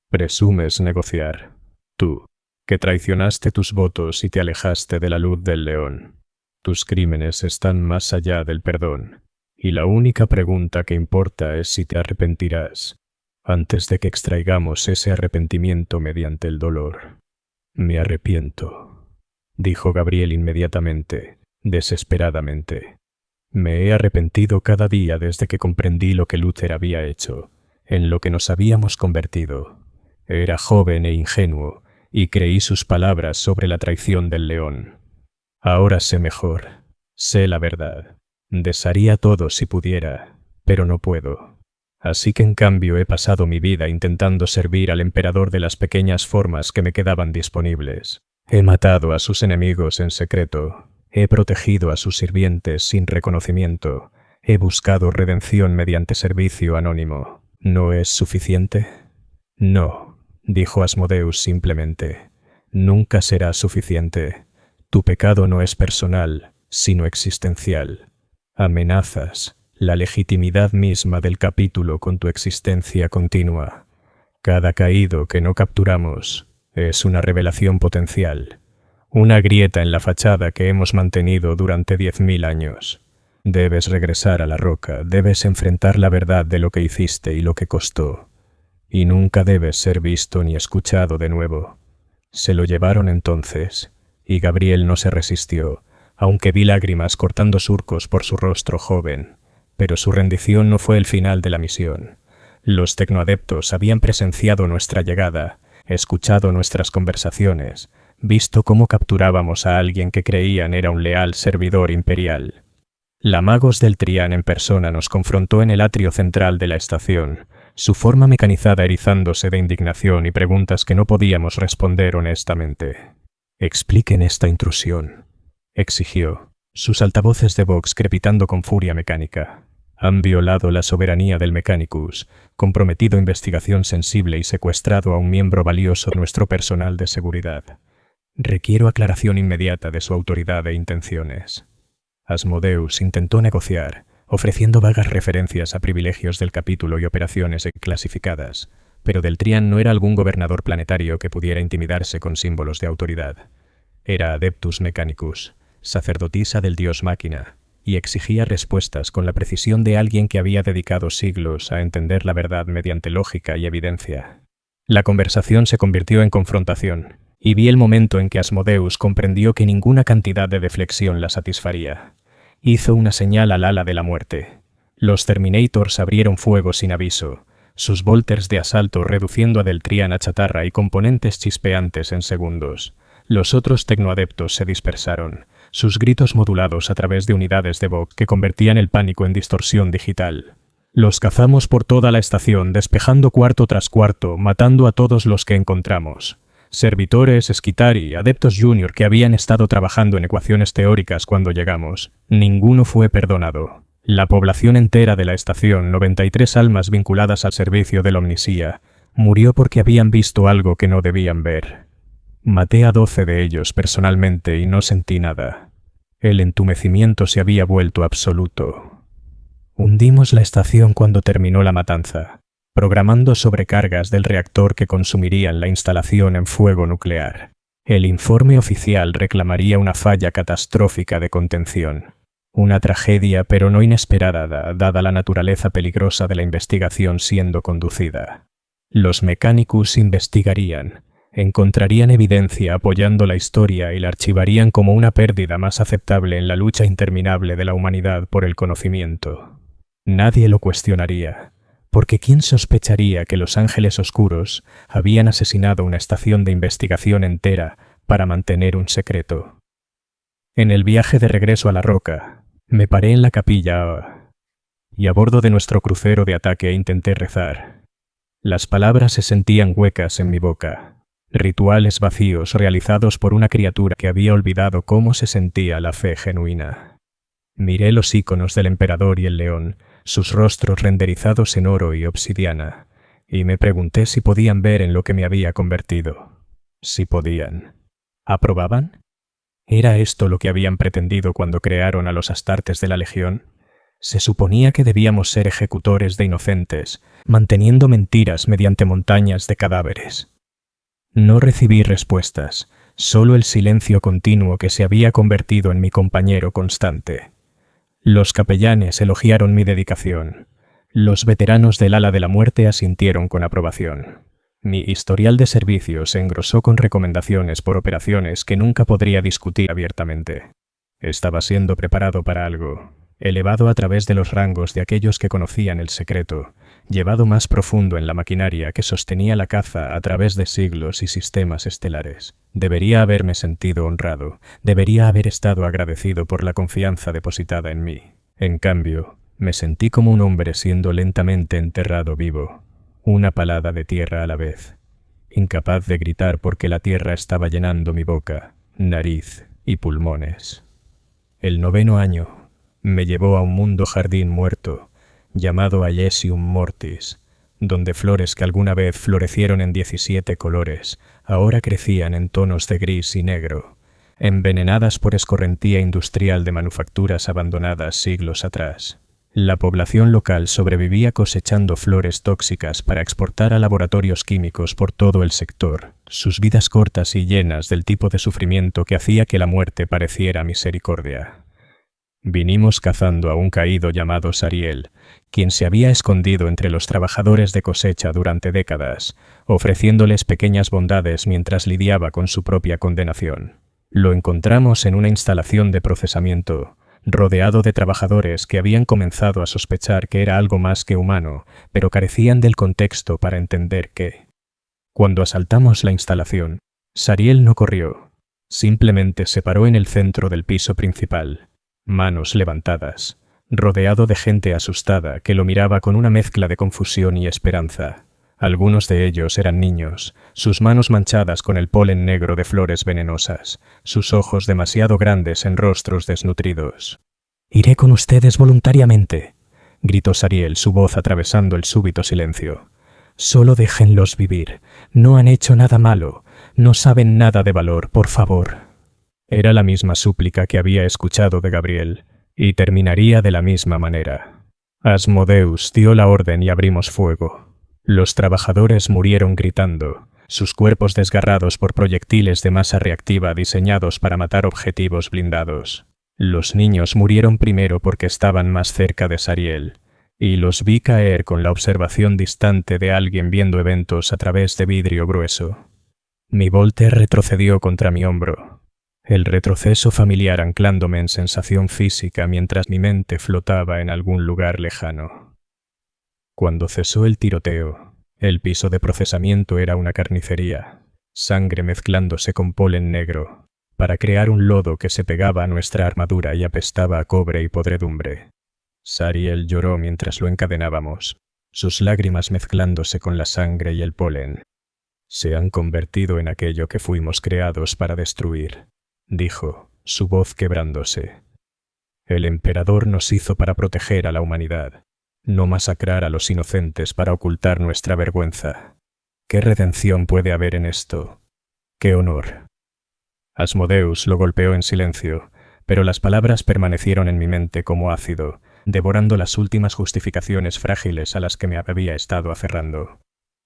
Speaker 1: Presumes negociar. Tú, que traicionaste tus votos y te alejaste de la luz del león. Tus crímenes están más allá del perdón, y la única pregunta que importa es si te arrepentirás, antes de que extraigamos ese arrepentimiento mediante el dolor. Me arrepiento, dijo Gabriel inmediatamente, desesperadamente. Me he arrepentido cada día desde que comprendí lo que Luther había hecho, en lo que nos habíamos convertido. Era joven e ingenuo, y creí sus palabras sobre la traición del león. Ahora sé mejor, sé la verdad. Desharía todo si pudiera, pero no puedo. Así que en cambio he pasado mi vida intentando servir al emperador de las pequeñas formas que me quedaban disponibles. He matado a sus enemigos en secreto, he protegido a sus sirvientes sin reconocimiento, he buscado redención mediante servicio anónimo. ¿No es suficiente? No, dijo Asmodeus simplemente. Nunca será suficiente. Tu pecado no es personal, sino existencial. Amenazas la legitimidad misma del capítulo con tu existencia continua. Cada caído que no capturamos es una revelación potencial, una grieta en la fachada que hemos mantenido durante 10.000 años. Debes regresar a la roca, debes enfrentar la verdad de lo que hiciste y lo que costó, y nunca debes ser visto ni escuchado de nuevo. Se lo llevaron entonces, y Gabriel no se resistió, aunque vi lágrimas cortando surcos por su rostro joven. Pero su rendición no fue el final de la misión. Los tecnoadeptos habían presenciado nuestra llegada, escuchado nuestras conversaciones, visto cómo capturábamos a alguien que creían era un leal servidor imperial. La Magos del Trián en persona nos confrontó en el atrio central de la estación, su forma mecanizada erizándose de indignación y preguntas que no podíamos responder honestamente. «Expliquen esta intrusión», exigió, sus altavoces de Vox crepitando con furia mecánica. Han violado la soberanía del Mechanicus, comprometido investigación sensible y secuestrado a un miembro valioso de nuestro personal de seguridad. Requiero aclaración inmediata de su autoridad e intenciones. Asmodeus intentó negociar, ofreciendo vagas referencias a privilegios del capítulo y operaciones clasificadas, pero Del Trián no era algún gobernador planetario que pudiera intimidarse con símbolos de autoridad. Era Adeptus Mechanicus, sacerdotisa del dios máquina, y exigía respuestas con la precisión de alguien que había dedicado siglos a entender la verdad mediante lógica y evidencia. La conversación se convirtió en confrontación, y vi el momento en que Asmodeus comprendió que ninguna cantidad de deflexión la satisfaría. Hizo una señal al ala de la muerte. Los Terminators abrieron fuego sin aviso, sus volters de asalto reduciendo a Deltrian a chatarra y componentes chispeantes en segundos. Los otros tecnoadeptos se dispersaron, sus gritos modulados a través de unidades de Vogue que convertían el pánico en distorsión digital. Los cazamos por toda la estación, despejando cuarto tras cuarto, matando a todos los que encontramos. Servitores, Skitari, adeptos junior que habían estado trabajando en ecuaciones teóricas cuando llegamos. Ninguno fue perdonado. La población entera de la estación, 93 almas vinculadas al servicio del Omnisía, murió porque habían visto algo que no debían ver. Maté a 12 de ellos personalmente y no sentí nada. El entumecimiento se había vuelto absoluto. Hundimos la estación cuando terminó la matanza, programando sobrecargas del reactor que consumirían la instalación en fuego nuclear. El informe oficial reclamaría una falla catastrófica de contención. Una tragedia, pero no inesperada, dada la naturaleza peligrosa de la investigación siendo conducida. Los Mechanicus investigarían, encontrarían evidencia apoyando la historia y la archivarían como una pérdida más aceptable en la lucha interminable de la humanidad por el conocimiento. Nadie lo cuestionaría, porque ¿quién sospecharía que los Ángeles Oscuros habían asesinado una estación de investigación entera para mantener un secreto? En el viaje de regreso a la Roca, me paré en la capilla y a bordo de nuestro crucero de ataque intenté rezar. Las palabras se sentían huecas en mi boca, rituales vacíos realizados por una criatura que había olvidado cómo se sentía la fe genuina. Miré los iconos del emperador y el león, sus rostros renderizados en oro y obsidiana, y me pregunté si podían ver en lo que me había convertido. Si podían. ¿Aprobaban? ¿Era esto lo que habían pretendido cuando crearon a los Astartes de la Legión? Se suponía que debíamos ser ejecutores de inocentes, manteniendo mentiras mediante montañas de cadáveres. No recibí respuestas, solo el silencio continuo que se había convertido en mi compañero constante. Los capellanes elogiaron mi dedicación. Los veteranos del ala de la muerte asintieron con aprobación. Mi historial de servicio se engrosó con recomendaciones por operaciones que nunca podría discutir abiertamente. Estaba siendo preparado para algo, elevado a través de los rangos de aquellos que conocían el secreto, llevado más profundo en la maquinaria que sostenía la caza a través de siglos y sistemas estelares. Debería haberme sentido honrado, debería haber estado agradecido por la confianza depositada en mí. En cambio, me sentí como un hombre siendo lentamente enterrado vivo. Una palada de tierra a la vez, incapaz de gritar porque la tierra estaba llenando mi boca, nariz y pulmones. El 9º año me llevó a un mundo jardín muerto, llamado Ayesium Mortis, donde flores que alguna vez florecieron en 17 colores, ahora crecían en tonos de gris y negro, envenenadas por escorrentía industrial de manufacturas abandonadas siglos atrás. La población local sobrevivía cosechando flores tóxicas para exportar a laboratorios químicos por todo el sector, sus vidas cortas y llenas del tipo de sufrimiento que hacía que la muerte pareciera misericordia. Vinimos cazando a un caído llamado Sariel, quien se había escondido entre los trabajadores de cosecha durante décadas, ofreciéndoles pequeñas bondades mientras lidiaba con su propia condenación. Lo encontramos en una instalación de procesamiento, rodeado de trabajadores que habían comenzado a sospechar que era algo más que humano, pero carecían del contexto para entender que. Cuando asaltamos la instalación, Sariel no corrió, simplemente se paró en el centro del piso principal, manos levantadas, rodeado de gente asustada que lo miraba con una mezcla de confusión y esperanza. Algunos de ellos eran niños, sus manos manchadas con el polen negro de flores venenosas, sus ojos demasiado grandes en rostros desnutridos. «Iré con ustedes voluntariamente», gritó Sariel, su voz atravesando el súbito silencio. «Solo déjenlos vivir. No han hecho nada malo. No saben nada de valor, por favor». Era la misma súplica que había escuchado de Gabriel, y terminaría de la misma manera. Asmodeus dio la orden y abrimos fuego. Los trabajadores murieron gritando, sus cuerpos desgarrados por proyectiles de masa reactiva diseñados para matar objetivos blindados. Los niños murieron primero porque estaban más cerca de Sariel, y los vi caer con la observación distante de alguien viendo eventos a través de vidrio grueso. Mi Volter retrocedió contra mi hombro, el retroceso familiar anclándome en sensación física mientras mi mente flotaba en algún lugar lejano. Cuando cesó el tiroteo, el piso de procesamiento era una carnicería, sangre mezclándose con polen negro, para crear un lodo que se pegaba a nuestra armadura y apestaba a cobre y podredumbre. Sariel lloró mientras lo encadenábamos, sus lágrimas mezclándose con la sangre y el polen. Se han convertido en aquello que fuimos creados para destruir, dijo, su voz quebrándose. El emperador nos hizo para proteger a la humanidad, no masacrar a los inocentes para ocultar nuestra vergüenza. ¿Qué redención puede haber en esto? ¡Qué honor! Asmodeus lo golpeó en silencio, pero las palabras permanecieron en mi mente como ácido, devorando las últimas justificaciones frágiles a las que me había estado aferrando.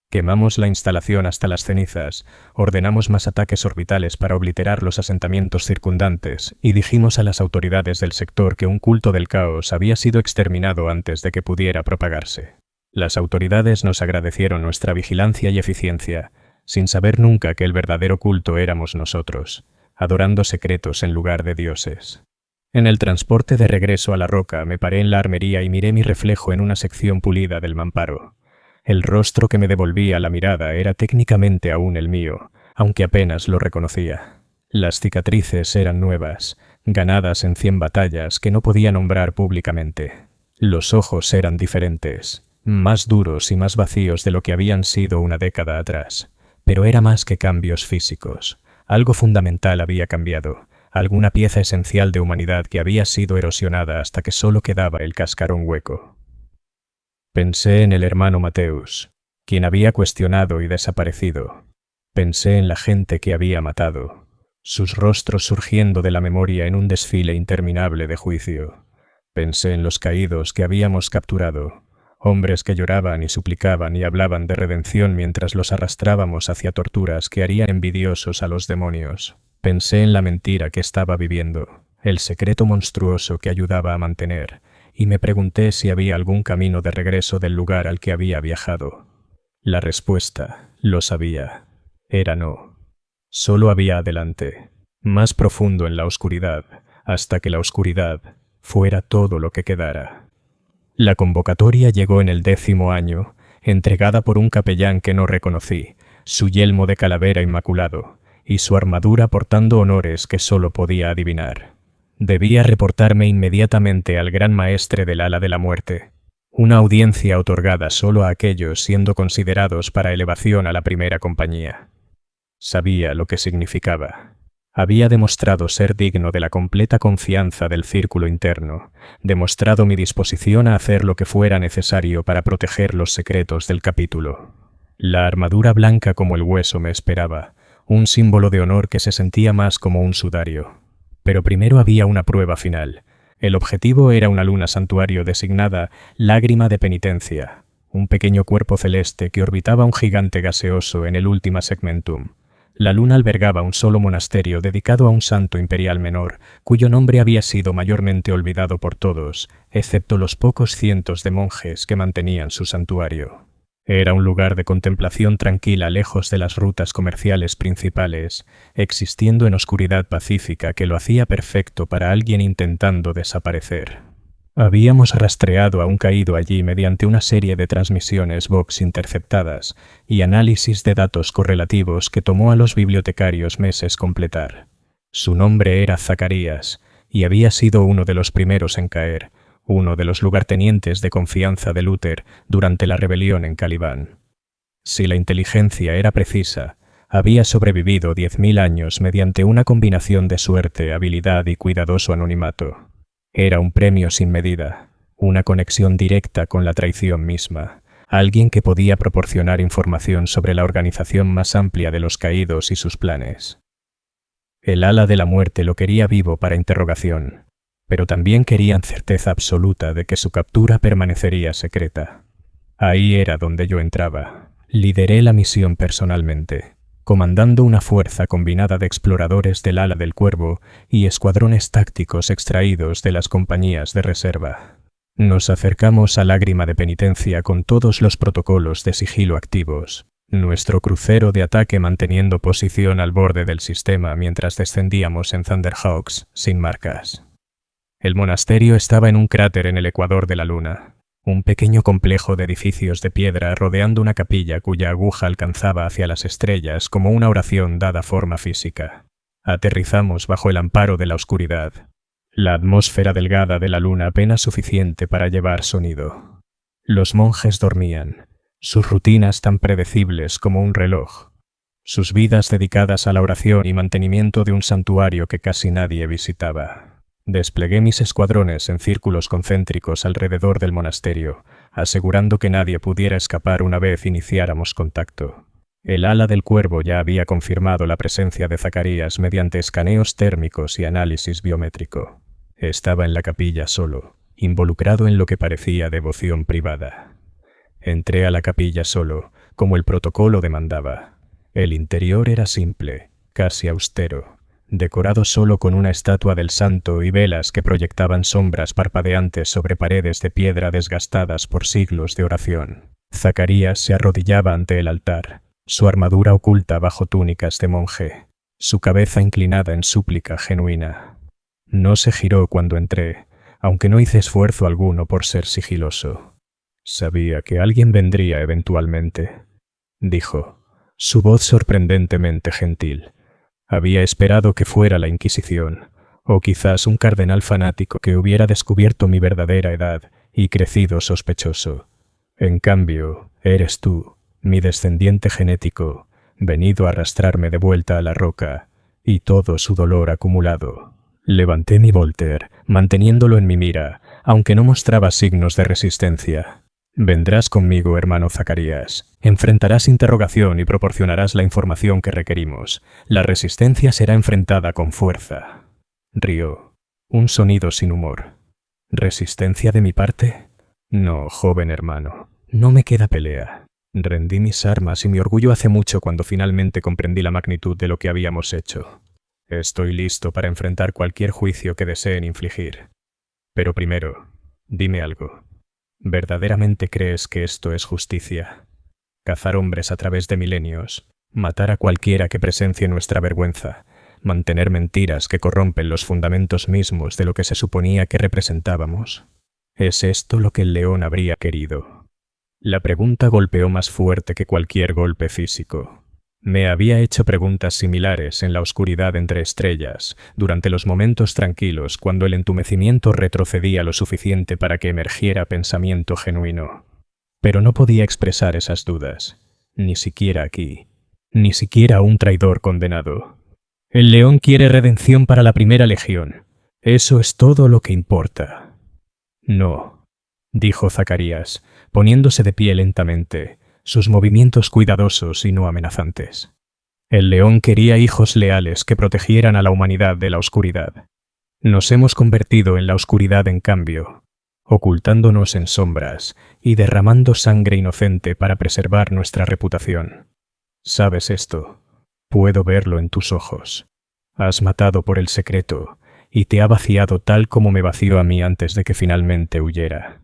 Speaker 1: Quemamos la instalación hasta las cenizas, ordenamos más ataques orbitales para obliterar los asentamientos circundantes y dijimos a las autoridades del sector que un culto del caos había sido exterminado antes de que pudiera propagarse. Las autoridades nos agradecieron nuestra vigilancia y eficiencia, sin saber nunca que el verdadero culto éramos nosotros, adorando secretos en lugar de dioses. En el transporte de regreso a la roca me paré en la armería y miré mi reflejo en una sección pulida del mamparo. El rostro que me devolvía la mirada era técnicamente aún el mío, aunque apenas lo reconocía. Las cicatrices eran nuevas, ganadas en 100 batallas que no podía nombrar públicamente. Los ojos eran diferentes, más duros y más vacíos de lo que habían sido una década atrás. Pero era más que cambios físicos. Algo fundamental había cambiado, alguna pieza esencial de humanidad que había sido erosionada hasta que solo quedaba el cascarón hueco. Pensé en el hermano Mateus, quien había cuestionado y desaparecido. Pensé en la gente que había matado, sus rostros surgiendo de la memoria en un desfile interminable de juicio. Pensé en los caídos que habíamos capturado, hombres que lloraban y suplicaban y hablaban de redención mientras los arrastrábamos hacia torturas que harían envidiosos a los demonios. Pensé en la mentira que estaba viviendo, el secreto monstruoso que ayudaba a mantener, y me pregunté si había algún camino de regreso del lugar al que había viajado. La respuesta, lo sabía, era no. Solo había adelante, más profundo en la oscuridad, hasta que la oscuridad fuera todo lo que quedara. La convocatoria llegó en el 10º año, entregada por un capellán que no reconocí, su yelmo de calavera inmaculado, y su armadura portando honores que solo podía adivinar. Debía reportarme inmediatamente al gran maestre del ala de la muerte, una audiencia otorgada solo a aquellos siendo considerados para elevación a la primera compañía. Sabía lo que significaba. Había demostrado ser digno de la completa confianza del círculo interno, demostrado mi disposición a hacer lo que fuera necesario para proteger los secretos del capítulo. La armadura blanca como el hueso me esperaba, un símbolo de honor que se sentía más como un sudario. Pero primero había una prueba final. El objetivo era una luna santuario designada Lágrima de Penitencia, un pequeño cuerpo celeste que orbitaba un gigante gaseoso en el Ultima Segmentum. La luna albergaba un solo monasterio dedicado a un santo imperial menor, cuyo nombre había sido mayormente olvidado por todos, excepto los pocos cientos de monjes que mantenían su santuario. Era un lugar de contemplación tranquila lejos de las rutas comerciales principales, existiendo en oscuridad pacífica que lo hacía perfecto para alguien intentando desaparecer. Habíamos rastreado a un caído allí mediante una serie de transmisiones Vox interceptadas y análisis de datos correlativos que tomó a los bibliotecarios meses completar. Su nombre era Zacarías y había sido uno de los primeros en caer, uno de los lugartenientes de confianza de Luther durante la rebelión en Caliban. Si la inteligencia era precisa, había sobrevivido 10.000 años mediante una combinación de suerte, habilidad y cuidadoso anonimato. Era un premio sin medida, una conexión directa con la traición misma, alguien que podía proporcionar información sobre la organización más amplia de los caídos y sus planes. El ala de la muerte lo quería vivo para interrogación, pero también querían certeza absoluta de que su captura permanecería secreta. Ahí era donde yo entraba. Lideré la misión personalmente, comandando una fuerza combinada de exploradores del ala del Cuervo y escuadrones tácticos extraídos de las compañías de reserva. Nos acercamos a Lágrima de Penitencia con todos los protocolos de sigilo activos, nuestro crucero de ataque manteniendo posición al borde del sistema mientras descendíamos en Thunderhawks sin marcas. El monasterio estaba en un cráter en el ecuador de la luna, un pequeño complejo de edificios de piedra rodeando una capilla cuya aguja alcanzaba hacia las estrellas como una oración dada forma física. Aterrizamos bajo el amparo de la oscuridad, la atmósfera delgada de la luna apenas suficiente para llevar sonido. Los monjes dormían, sus rutinas tan predecibles como un reloj, sus vidas dedicadas a la oración y mantenimiento de un santuario que casi nadie visitaba. Desplegué mis escuadrones en círculos concéntricos alrededor del monasterio, asegurando que nadie pudiera escapar una vez iniciáramos contacto. El ala del Cuervo ya había confirmado la presencia de Zacarías mediante escaneos térmicos y análisis biométrico. Estaba en la capilla solo, involucrado en lo que parecía devoción privada. Entré a la capilla solo, como el protocolo demandaba. El interior era simple, casi austero, decorado solo con una estatua del santo y velas que proyectaban sombras parpadeantes sobre paredes de piedra desgastadas por siglos de oración. Zacarías se arrodillaba ante el altar, su armadura oculta bajo túnicas de monje, su cabeza inclinada en súplica genuina. No se giró cuando entré, aunque no hice esfuerzo alguno por ser sigiloso. Sabía que alguien vendría eventualmente, dijo, su voz sorprendentemente gentil. Había esperado que fuera la Inquisición, o quizás un cardenal fanático que hubiera descubierto mi verdadera edad y crecido sospechoso. En cambio, eres tú, mi descendiente genético, venido a arrastrarme de vuelta a la roca, y todo su dolor acumulado. Levanté mi Volter, manteniéndolo en mi mira, aunque no mostraba signos de resistencia. Vendrás conmigo, hermano Zacarías. Enfrentarás interrogación y proporcionarás la información que requerimos. La resistencia será enfrentada con fuerza. Rió. Un sonido sin humor. ¿Resistencia de mi parte? No, joven hermano. No me queda pelea. Rendí mis armas y mi orgullo hace mucho cuando finalmente comprendí la magnitud de lo que habíamos hecho. Estoy listo para enfrentar cualquier juicio que deseen infligir. Pero primero, dime algo. ¿Verdaderamente crees que esto es justicia? Cazar hombres a través de milenios, matar a cualquiera que presencie nuestra vergüenza, mantener mentiras que corrompen los fundamentos mismos de lo que se suponía que representábamos. ¿Es esto lo que el león habría querido? La pregunta golpeó más fuerte que cualquier golpe físico. Me había hecho preguntas similares en la oscuridad entre estrellas, durante los momentos tranquilos cuando el entumecimiento retrocedía lo suficiente para que emergiera pensamiento genuino. Pero no podía expresar esas dudas, ni siquiera aquí, ni siquiera a un traidor condenado. El león quiere redención para la primera legión. Eso es todo lo que importa. No, dijo Zacarías, poniéndose de pie lentamente, sus movimientos cuidadosos y no amenazantes. El león quería hijos leales que protegieran a la humanidad de la oscuridad. Nos hemos convertido en la oscuridad en cambio, ocultándonos en sombras y derramando sangre inocente para preservar nuestra reputación. ¿Sabes esto? Puedo verlo en tus ojos. Has matado por el secreto y te ha vaciado tal como me vació a mí antes de que finalmente huyera.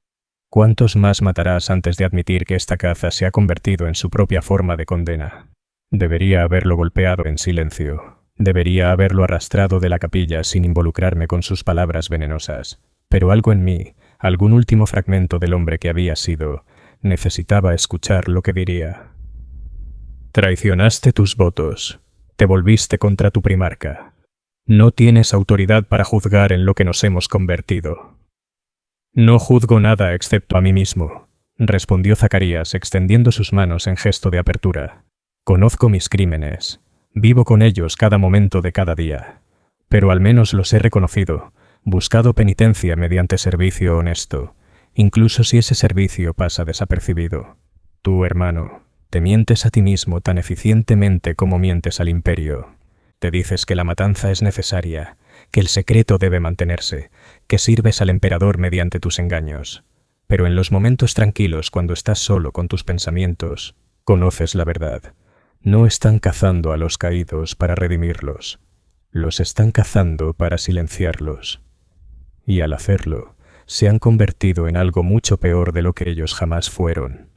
Speaker 1: ¿Cuántos más matarás antes de admitir que esta caza se ha convertido en su propia forma de condena? Debería haberlo golpeado en silencio. Debería haberlo arrastrado de la capilla sin involucrarme con sus palabras venenosas. Pero algo en mí, algún último fragmento del hombre que había sido, necesitaba escuchar lo que diría. Traicionaste tus votos. Te volviste contra tu primarca. No tienes autoridad para juzgar en lo que nos hemos convertido. No juzgo nada excepto a mí mismo, respondió Zacarías extendiendo sus manos en gesto de apertura. Conozco mis crímenes, vivo con ellos cada momento de cada día, pero al menos los he reconocido, buscado penitencia mediante servicio honesto, incluso si ese servicio pasa desapercibido. Tú, hermano, te mientes a ti mismo tan eficientemente como mientes al imperio. Te dices que la matanza es necesaria, que el secreto debe mantenerse, que sirves al emperador mediante tus engaños. Pero en los momentos tranquilos, cuando estás solo con tus pensamientos, Conoces la verdad. No están cazando a los caídos para redimirlos. Los están cazando para silenciarlos. Y al hacerlo, se han convertido en algo mucho peor de lo que ellos jamás fueron.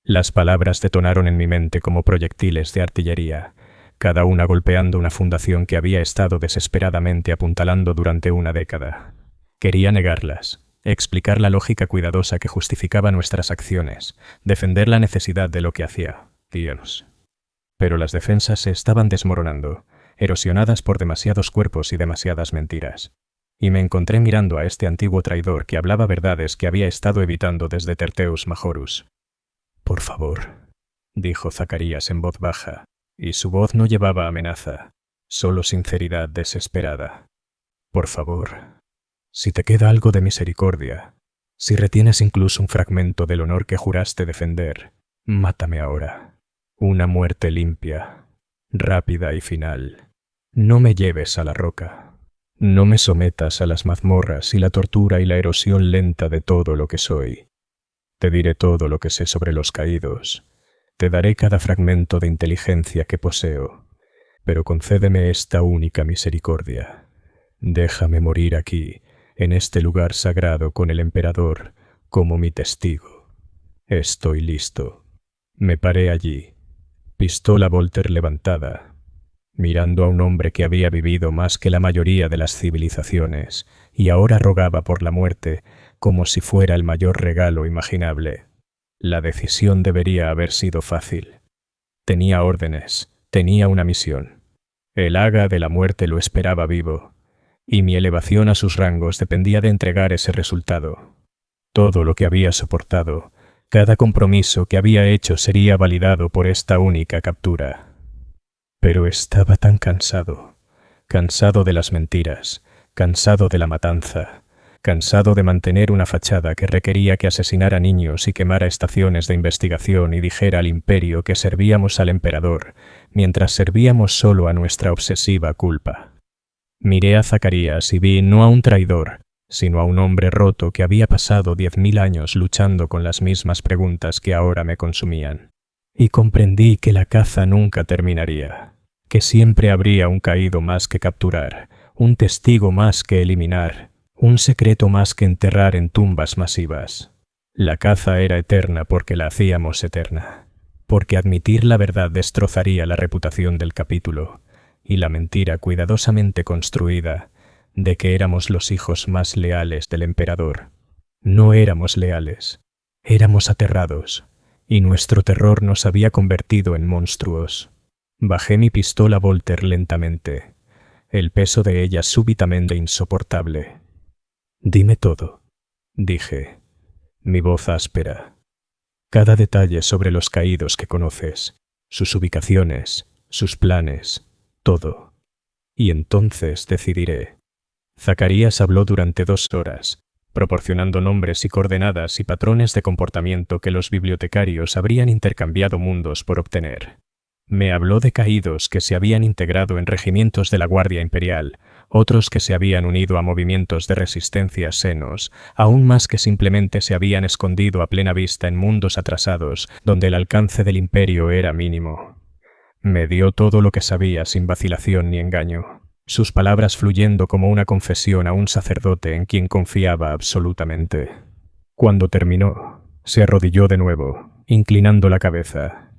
Speaker 1: Las palabras detonaron en mi mente como proyectiles de artillería, cada una golpeando una fundación que había estado desesperadamente apuntalando durante una década. Quería negarlas, explicar la lógica cuidadosa que justificaba nuestras acciones, defender la necesidad de lo que hacía Dios. Pero las defensas se estaban desmoronando, erosionadas por demasiados cuerpos y demasiadas mentiras. Y me encontré mirando a este antiguo traidor que hablaba verdades que había estado evitando desde Terteus Majorus. «Por favor», dijo Zacarías en voz baja, y su voz no llevaba amenaza, solo sinceridad desesperada. «Por favor, si te queda algo de misericordia, si retienes incluso un fragmento del honor que juraste defender, mátame ahora. Una muerte limpia, rápida y final. No me lleves a la roca. No me sometas a las mazmorras y la tortura y la erosión lenta de todo lo que soy. Te diré todo lo que sé sobre los caídos. Te daré cada fragmento de inteligencia que poseo, pero concédeme esta única misericordia. Déjame morir aquí, en este lugar sagrado con el emperador como mi testigo. Estoy listo». Me paré allí, pistola Volter levantada, mirando a un hombre que había vivido más que la mayoría de las civilizaciones y ahora rogaba por la muerte como si fuera el mayor regalo imaginable. La decisión debería haber sido fácil. Tenía órdenes, tenía una misión. El Haga de la muerte lo esperaba vivo, y mi elevación a sus rangos dependía de entregar ese resultado. Todo lo que había soportado, cada compromiso que había hecho sería validado por esta única captura. Pero estaba tan cansado, cansado de las mentiras, cansado de la matanza, cansado de mantener una fachada que requería que asesinara niños y quemara estaciones de investigación y dijera al imperio que servíamos al emperador, mientras servíamos solo a nuestra obsesiva culpa. Miré a Zacarías y vi no a un traidor, sino a un hombre roto que había pasado 10.000 años luchando con las mismas preguntas que ahora me consumían. Y comprendí que la caza nunca terminaría, que siempre habría un caído más que capturar, un testigo más que eliminar, un secreto más que enterrar en tumbas masivas. La caza era eterna porque la hacíamos eterna, porque admitir la verdad destrozaría la reputación del capítulo, y la mentira cuidadosamente construida de que éramos los hijos más leales del emperador. No éramos leales, éramos aterrados, y nuestro terror nos había convertido en monstruos. Bajé mi pistola Volter lentamente, el peso de ella súbitamente insoportable. «Dime todo», dije, mi voz áspera. «Cada detalle sobre los caídos que conoces, sus ubicaciones, sus planes, todo. Y entonces decidiré». Zacarías habló durante 2 horas, proporcionando nombres y coordenadas y patrones de comportamiento que los bibliotecarios habrían intercambiado mundos por obtener. Me habló de caídos que se habían integrado en regimientos de la Guardia Imperial, otros que se habían unido a movimientos de resistencia senos, aún más que simplemente se habían escondido a plena vista en mundos atrasados, donde el alcance del imperio era mínimo. Me dio todo lo que sabía sin vacilación ni engaño, sus palabras fluyendo como una confesión a un sacerdote en quien confiaba absolutamente. Cuando terminó, se arrodilló de nuevo, inclinando la cabeza.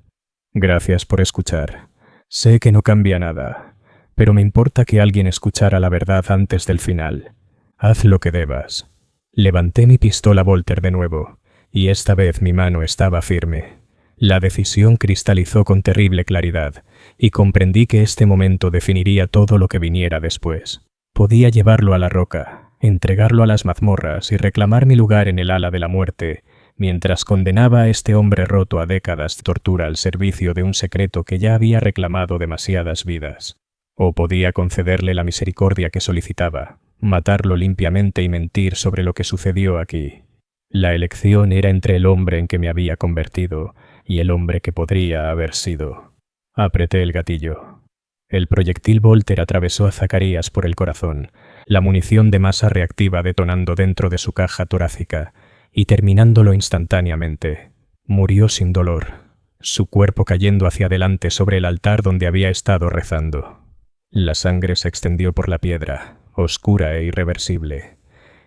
Speaker 1: «Gracias por escuchar. Sé que no cambia nada, pero me importa que alguien escuchara la verdad antes del final. Haz lo que debas». Levanté mi pistola Volter de nuevo, y esta vez mi mano estaba firme. La decisión cristalizó con terrible claridad, y comprendí que este momento definiría todo lo que viniera después. Podía llevarlo a la roca, entregarlo a las mazmorras y reclamar mi lugar en el ala de la muerte, mientras condenaba a este hombre roto a décadas de tortura al servicio de un secreto que ya había reclamado demasiadas vidas. O podía concederle la misericordia que solicitaba, matarlo limpiamente y mentir sobre lo que sucedió aquí. La elección era entre el hombre en que me había convertido y el hombre que podría haber sido. Apreté el gatillo. El proyectil Volter atravesó a Zacarías por el corazón, la munición de masa reactiva detonando dentro de su caja torácica y terminándolo instantáneamente. Murió sin dolor, su cuerpo cayendo hacia adelante sobre el altar donde había estado rezando. La sangre se extendió por la piedra, oscura e irreversible,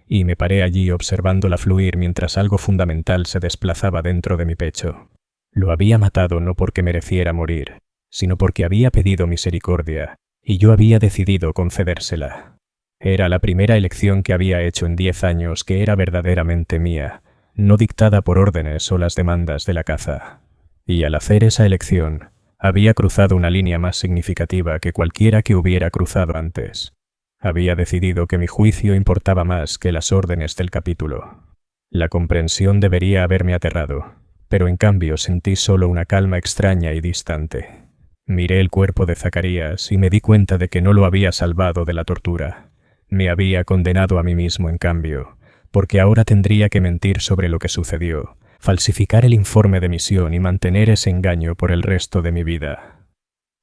Speaker 1: y me paré allí observándola fluir mientras algo fundamental se desplazaba dentro de mi pecho. Lo había matado no porque mereciera morir, sino porque había pedido misericordia, y yo había decidido concedérsela. Era la primera elección que había hecho en 10 años que era verdaderamente mía, no dictada por órdenes o las demandas de la caza. Y al hacer esa elección, había cruzado una línea más significativa que cualquiera que hubiera cruzado antes. Había decidido que mi juicio importaba más que las órdenes del capítulo. La comprensión debería haberme aterrado, pero en cambio sentí solo una calma extraña y distante. Miré el cuerpo de Zacarías y me di cuenta de que no lo había salvado de la tortura. Me había condenado a mí mismo, en cambio, porque ahora tendría que mentir sobre lo que sucedió, falsificar el informe de misión y mantener ese engaño por el resto de mi vida.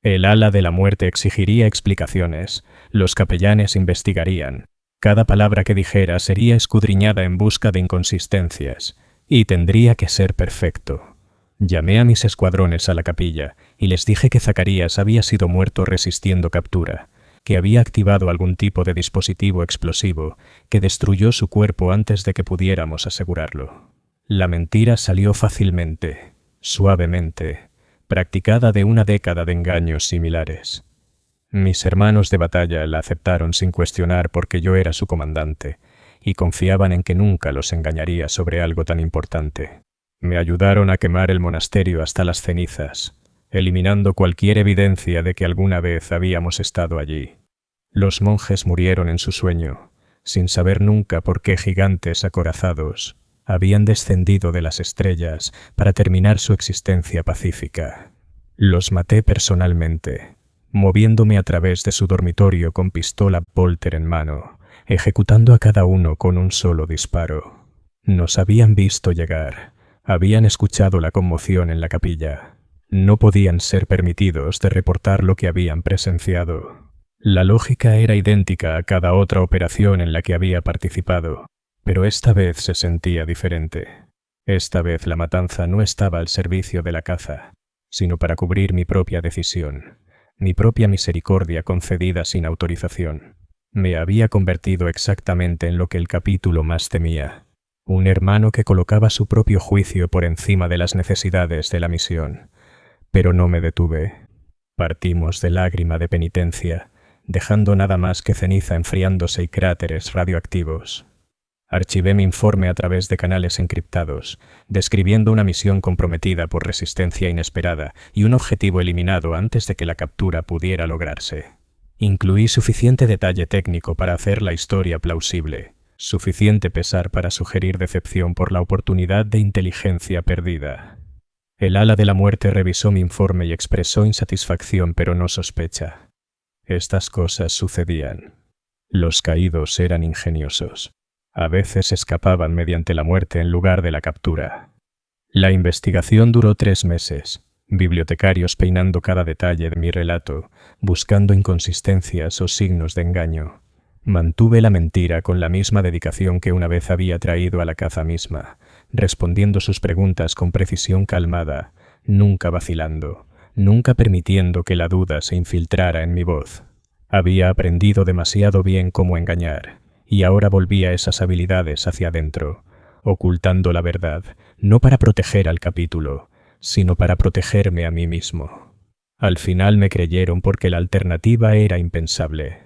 Speaker 1: El ala de la muerte exigiría explicaciones, los capellanes investigarían, cada palabra que dijera sería escudriñada en busca de inconsistencias, y tendría que ser perfecto. Llamé a mis escuadrones a la capilla y les dije que Zacarías había sido muerto resistiendo captura, que había activado algún tipo de dispositivo explosivo que destruyó su cuerpo antes de que pudiéramos asegurarlo. La mentira salió fácilmente, suavemente, practicada de una década de engaños similares. Mis hermanos de batalla la aceptaron sin cuestionar porque yo era su comandante, y confiaban en que nunca los engañaría sobre algo tan importante. Me ayudaron a quemar el monasterio hasta las cenizas, eliminando cualquier evidencia de que alguna vez habíamos estado allí. Los monjes murieron en su sueño, sin saber nunca por qué gigantes acorazados habían descendido de las estrellas para terminar su existencia pacífica. Los maté personalmente, moviéndome a través de su dormitorio con pistola Volter en mano, ejecutando a cada uno con un solo disparo. Nos habían visto llegar, habían escuchado la conmoción en la capilla. No podían ser permitidos de reportar lo que habían presenciado. La lógica era idéntica a cada otra operación en la que había participado, pero esta vez se sentía diferente. Esta vez la matanza no estaba al servicio de la caza, sino para cubrir mi propia decisión, mi propia misericordia concedida sin autorización. Me había convertido exactamente en lo que el capítulo más temía, un hermano que colocaba su propio juicio por encima de las necesidades de la misión. Pero no me detuve. Partimos de lágrima de penitencia, dejando nada más que ceniza enfriándose y cráteres radioactivos. Archivé mi informe a través de canales encriptados, describiendo una misión comprometida por resistencia inesperada y un objetivo eliminado antes de que la captura pudiera lograrse. Incluí suficiente detalle técnico para hacer la historia plausible, suficiente pesar para sugerir decepción por la oportunidad de inteligencia perdida. El ala de la muerte revisó mi informe y expresó insatisfacción pero no sospecha. Estas cosas sucedían. Los caídos eran ingeniosos. A veces escapaban mediante la muerte en lugar de la captura. La investigación duró 3 meses, bibliotecarios peinando cada detalle de mi relato, buscando inconsistencias o signos de engaño. Mantuve la mentira con la misma dedicación que una vez había traído a la caza misma, respondiendo sus preguntas con precisión calmada, nunca vacilando, nunca permitiendo que la duda se infiltrara en mi voz. Había aprendido demasiado bien cómo engañar, y ahora volvía esas habilidades hacia adentro, ocultando la verdad, no para proteger al capítulo, sino para protegerme a mí mismo. Al final me creyeron porque la alternativa era impensable.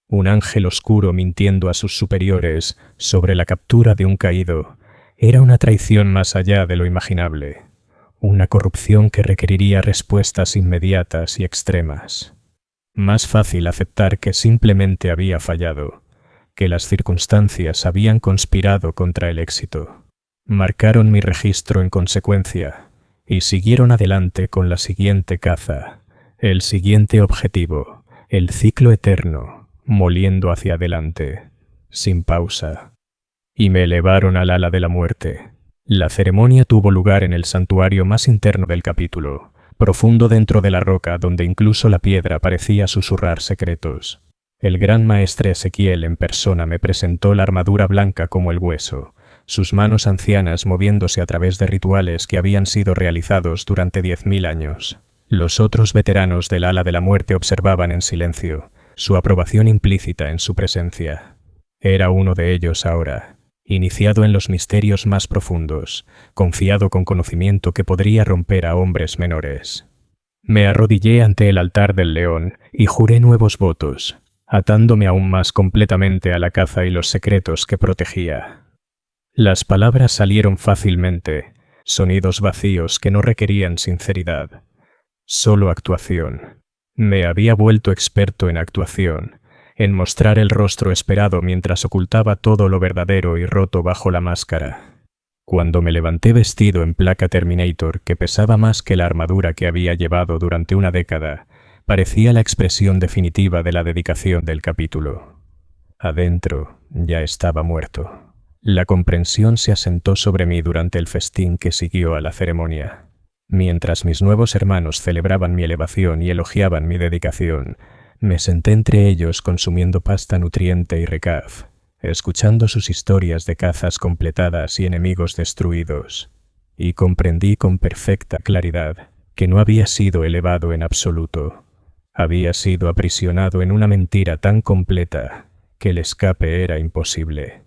Speaker 1: Un ángel oscuro mintiendo a sus superiores sobre la captura de un caído era una traición más allá de lo imaginable, una corrupción que requeriría respuestas inmediatas y extremas. Más fácil aceptar que simplemente había fallado, que las circunstancias habían conspirado contra el éxito. Marcaron mi registro en consecuencia y siguieron adelante con la siguiente caza, el siguiente objetivo, el ciclo eterno, moliendo hacia adelante, sin pausa. Y me elevaron al ala de la muerte. La ceremonia tuvo lugar en el santuario más interno del capítulo, profundo dentro de la roca donde incluso la piedra parecía susurrar secretos. El gran maestre Ezequiel en persona me presentó la armadura blanca como el hueso, sus manos ancianas moviéndose a través de rituales que habían sido realizados durante 10.000 años. Los otros veteranos del ala de la muerte observaban en silencio, su aprobación implícita en su presencia. Era uno de ellos ahora, iniciado en los misterios más profundos, confiado con conocimiento que podría romper a hombres menores. Me arrodillé ante el altar del león y juré nuevos votos, atándome aún más completamente a la caza y los secretos que protegía. Las palabras salieron fácilmente, sonidos vacíos que no requerían sinceridad, solo actuación. Me había vuelto experto en actuación, en mostrar el rostro esperado mientras ocultaba todo lo verdadero y roto bajo la máscara. Cuando me levanté vestido en placa Terminator que pesaba más que la armadura que había llevado durante una década, parecía la expresión definitiva de la dedicación del capítulo. Adentro ya estaba muerto. La comprensión se asentó sobre mí durante el festín que siguió a la ceremonia. Mientras mis nuevos hermanos celebraban mi elevación y elogiaban mi dedicación, me senté entre ellos consumiendo pasta nutriente y recaf, escuchando sus historias de cazas completadas y enemigos destruidos, y comprendí con perfecta claridad que no había sido elevado en absoluto. Había sido aprisionado en una mentira tan completa que el escape era imposible.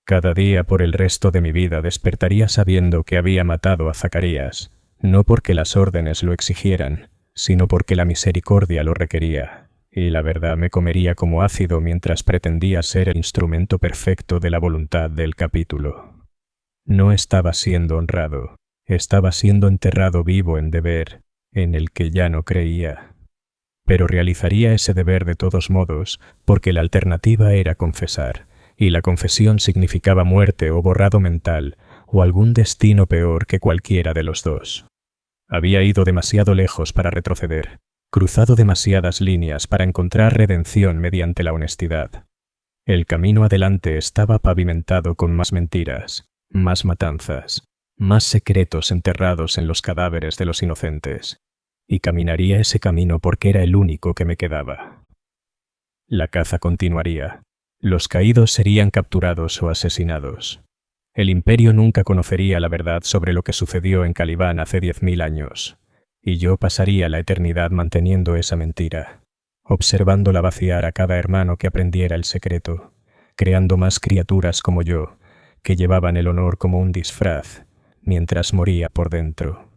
Speaker 1: Cada día por el resto de mi vida despertaría sabiendo que había matado a Zacarías, no porque las órdenes lo exigieran, sino porque la misericordia lo requería, y la verdad me comería como ácido mientras pretendía ser el instrumento perfecto de la voluntad del capítulo. No estaba siendo honrado, estaba siendo enterrado vivo en deber, en el que ya no creía. Pero realizaría ese deber de todos modos, porque la alternativa era confesar, y la confesión significaba muerte o borrado mental, o algún destino peor que cualquiera de los dos. Había ido demasiado lejos para retroceder, cruzado demasiadas líneas para encontrar redención mediante la honestidad. El camino adelante estaba pavimentado con más mentiras, más matanzas, más secretos enterrados en los cadáveres de los inocentes, y caminaría ese camino porque era el único que me quedaba. La caza continuaría. Los caídos serían capturados o asesinados. El Imperio nunca conocería la verdad sobre lo que sucedió en Caliban hace 10.000 años, y yo pasaría la eternidad manteniendo esa mentira, observándola vaciar a cada hermano que aprendiera el secreto, creando más criaturas como yo, que llevaban el honor como un disfraz, mientras moría por dentro.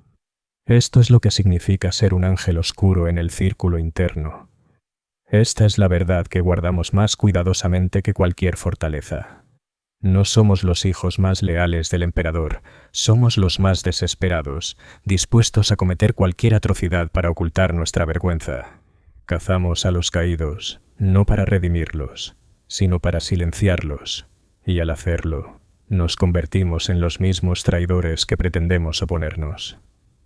Speaker 1: Esto es lo que significa ser un ángel oscuro en el círculo interno. Esta es la verdad que guardamos más cuidadosamente que cualquier fortaleza. No somos los hijos más leales del emperador, somos los más desesperados, dispuestos a cometer cualquier atrocidad para ocultar nuestra vergüenza. Cazamos a los caídos, no para redimirlos, sino para silenciarlos, y al hacerlo, nos convertimos en los mismos traidores que pretendemos oponernos.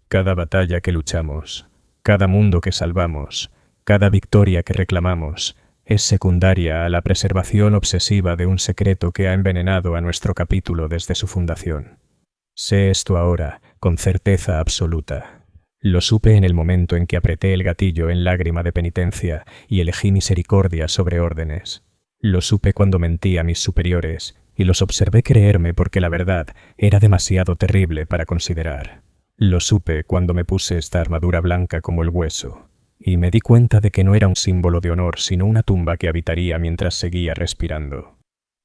Speaker 1: Cada batalla que luchamos, cada mundo que salvamos, cada victoria que reclamamos, es secundaria a la preservación obsesiva de un secreto que ha envenenado a nuestro capítulo desde su fundación. Sé esto ahora, con certeza absoluta. Lo supe en el momento en que apreté el gatillo en lágrima de penitencia y elegí misericordia sobre órdenes. Lo supe cuando mentí a mis superiores y los observé creerme porque la verdad era demasiado terrible para considerar. Lo supe cuando me puse esta armadura blanca como el hueso. Y me di cuenta de que no era un símbolo de honor, sino una tumba que habitaría mientras seguía respirando.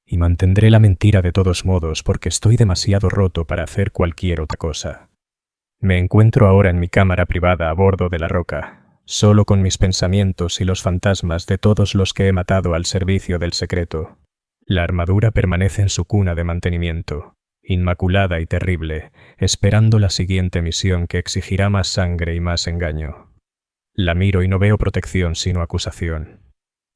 Speaker 1: Y mantendré la mentira de todos modos porque estoy demasiado roto para hacer cualquier otra cosa. Me encuentro ahora en mi cámara privada a bordo de la Roca, solo con mis pensamientos y los fantasmas de todos los que he matado al servicio del secreto. La armadura permanece en su cuna de mantenimiento, inmaculada y terrible, esperando la siguiente misión que exigirá más sangre y más engaño. La miro y no veo protección sino acusación.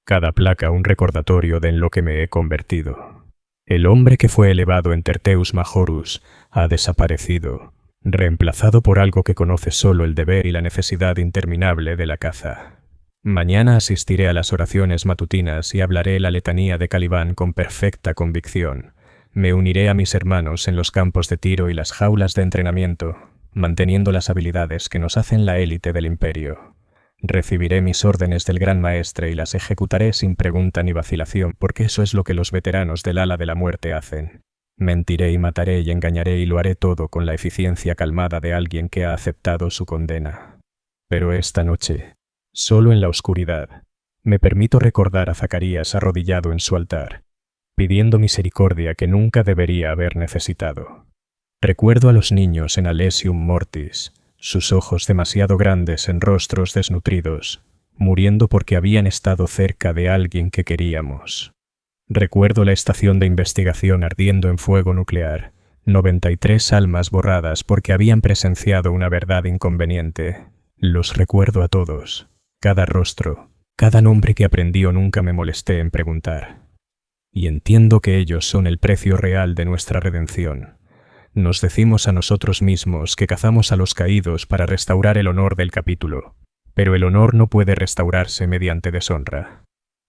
Speaker 1: Cada placa un recordatorio de en lo que me he convertido. El hombre que fue elevado en Terteus Majorus ha desaparecido, reemplazado por algo que conoce solo el deber y la necesidad interminable de la caza. Mañana asistiré a las oraciones matutinas y hablaré la letanía de Caliban con perfecta convicción. Me uniré a mis hermanos en los campos de tiro y las jaulas de entrenamiento, manteniendo las habilidades que nos hacen la élite del Imperio. Recibiré mis órdenes del Gran Maestre y las ejecutaré sin pregunta ni vacilación, porque eso es lo que los veteranos del ala de la muerte hacen. Mentiré y mataré y engañaré y lo haré todo con la eficiencia calmada de alguien que ha aceptado su condena. Pero esta noche, solo en la oscuridad, me permito recordar a Zacarías arrodillado en su altar, pidiendo misericordia que nunca debería haber necesitado. Recuerdo a los niños en Alessium Mortis, sus ojos demasiado grandes en rostros desnutridos, muriendo porque habían estado cerca de alguien que queríamos. Recuerdo la estación de investigación ardiendo en fuego nuclear, 93 almas borradas porque habían presenciado una verdad inconveniente. Los recuerdo a todos, cada rostro, cada nombre que aprendí o nunca me molesté en preguntar. Y entiendo que ellos son el precio real de nuestra redención. Nos decimos a nosotros mismos que cazamos a los caídos para restaurar el honor del capítulo, pero el honor no puede restaurarse mediante deshonra.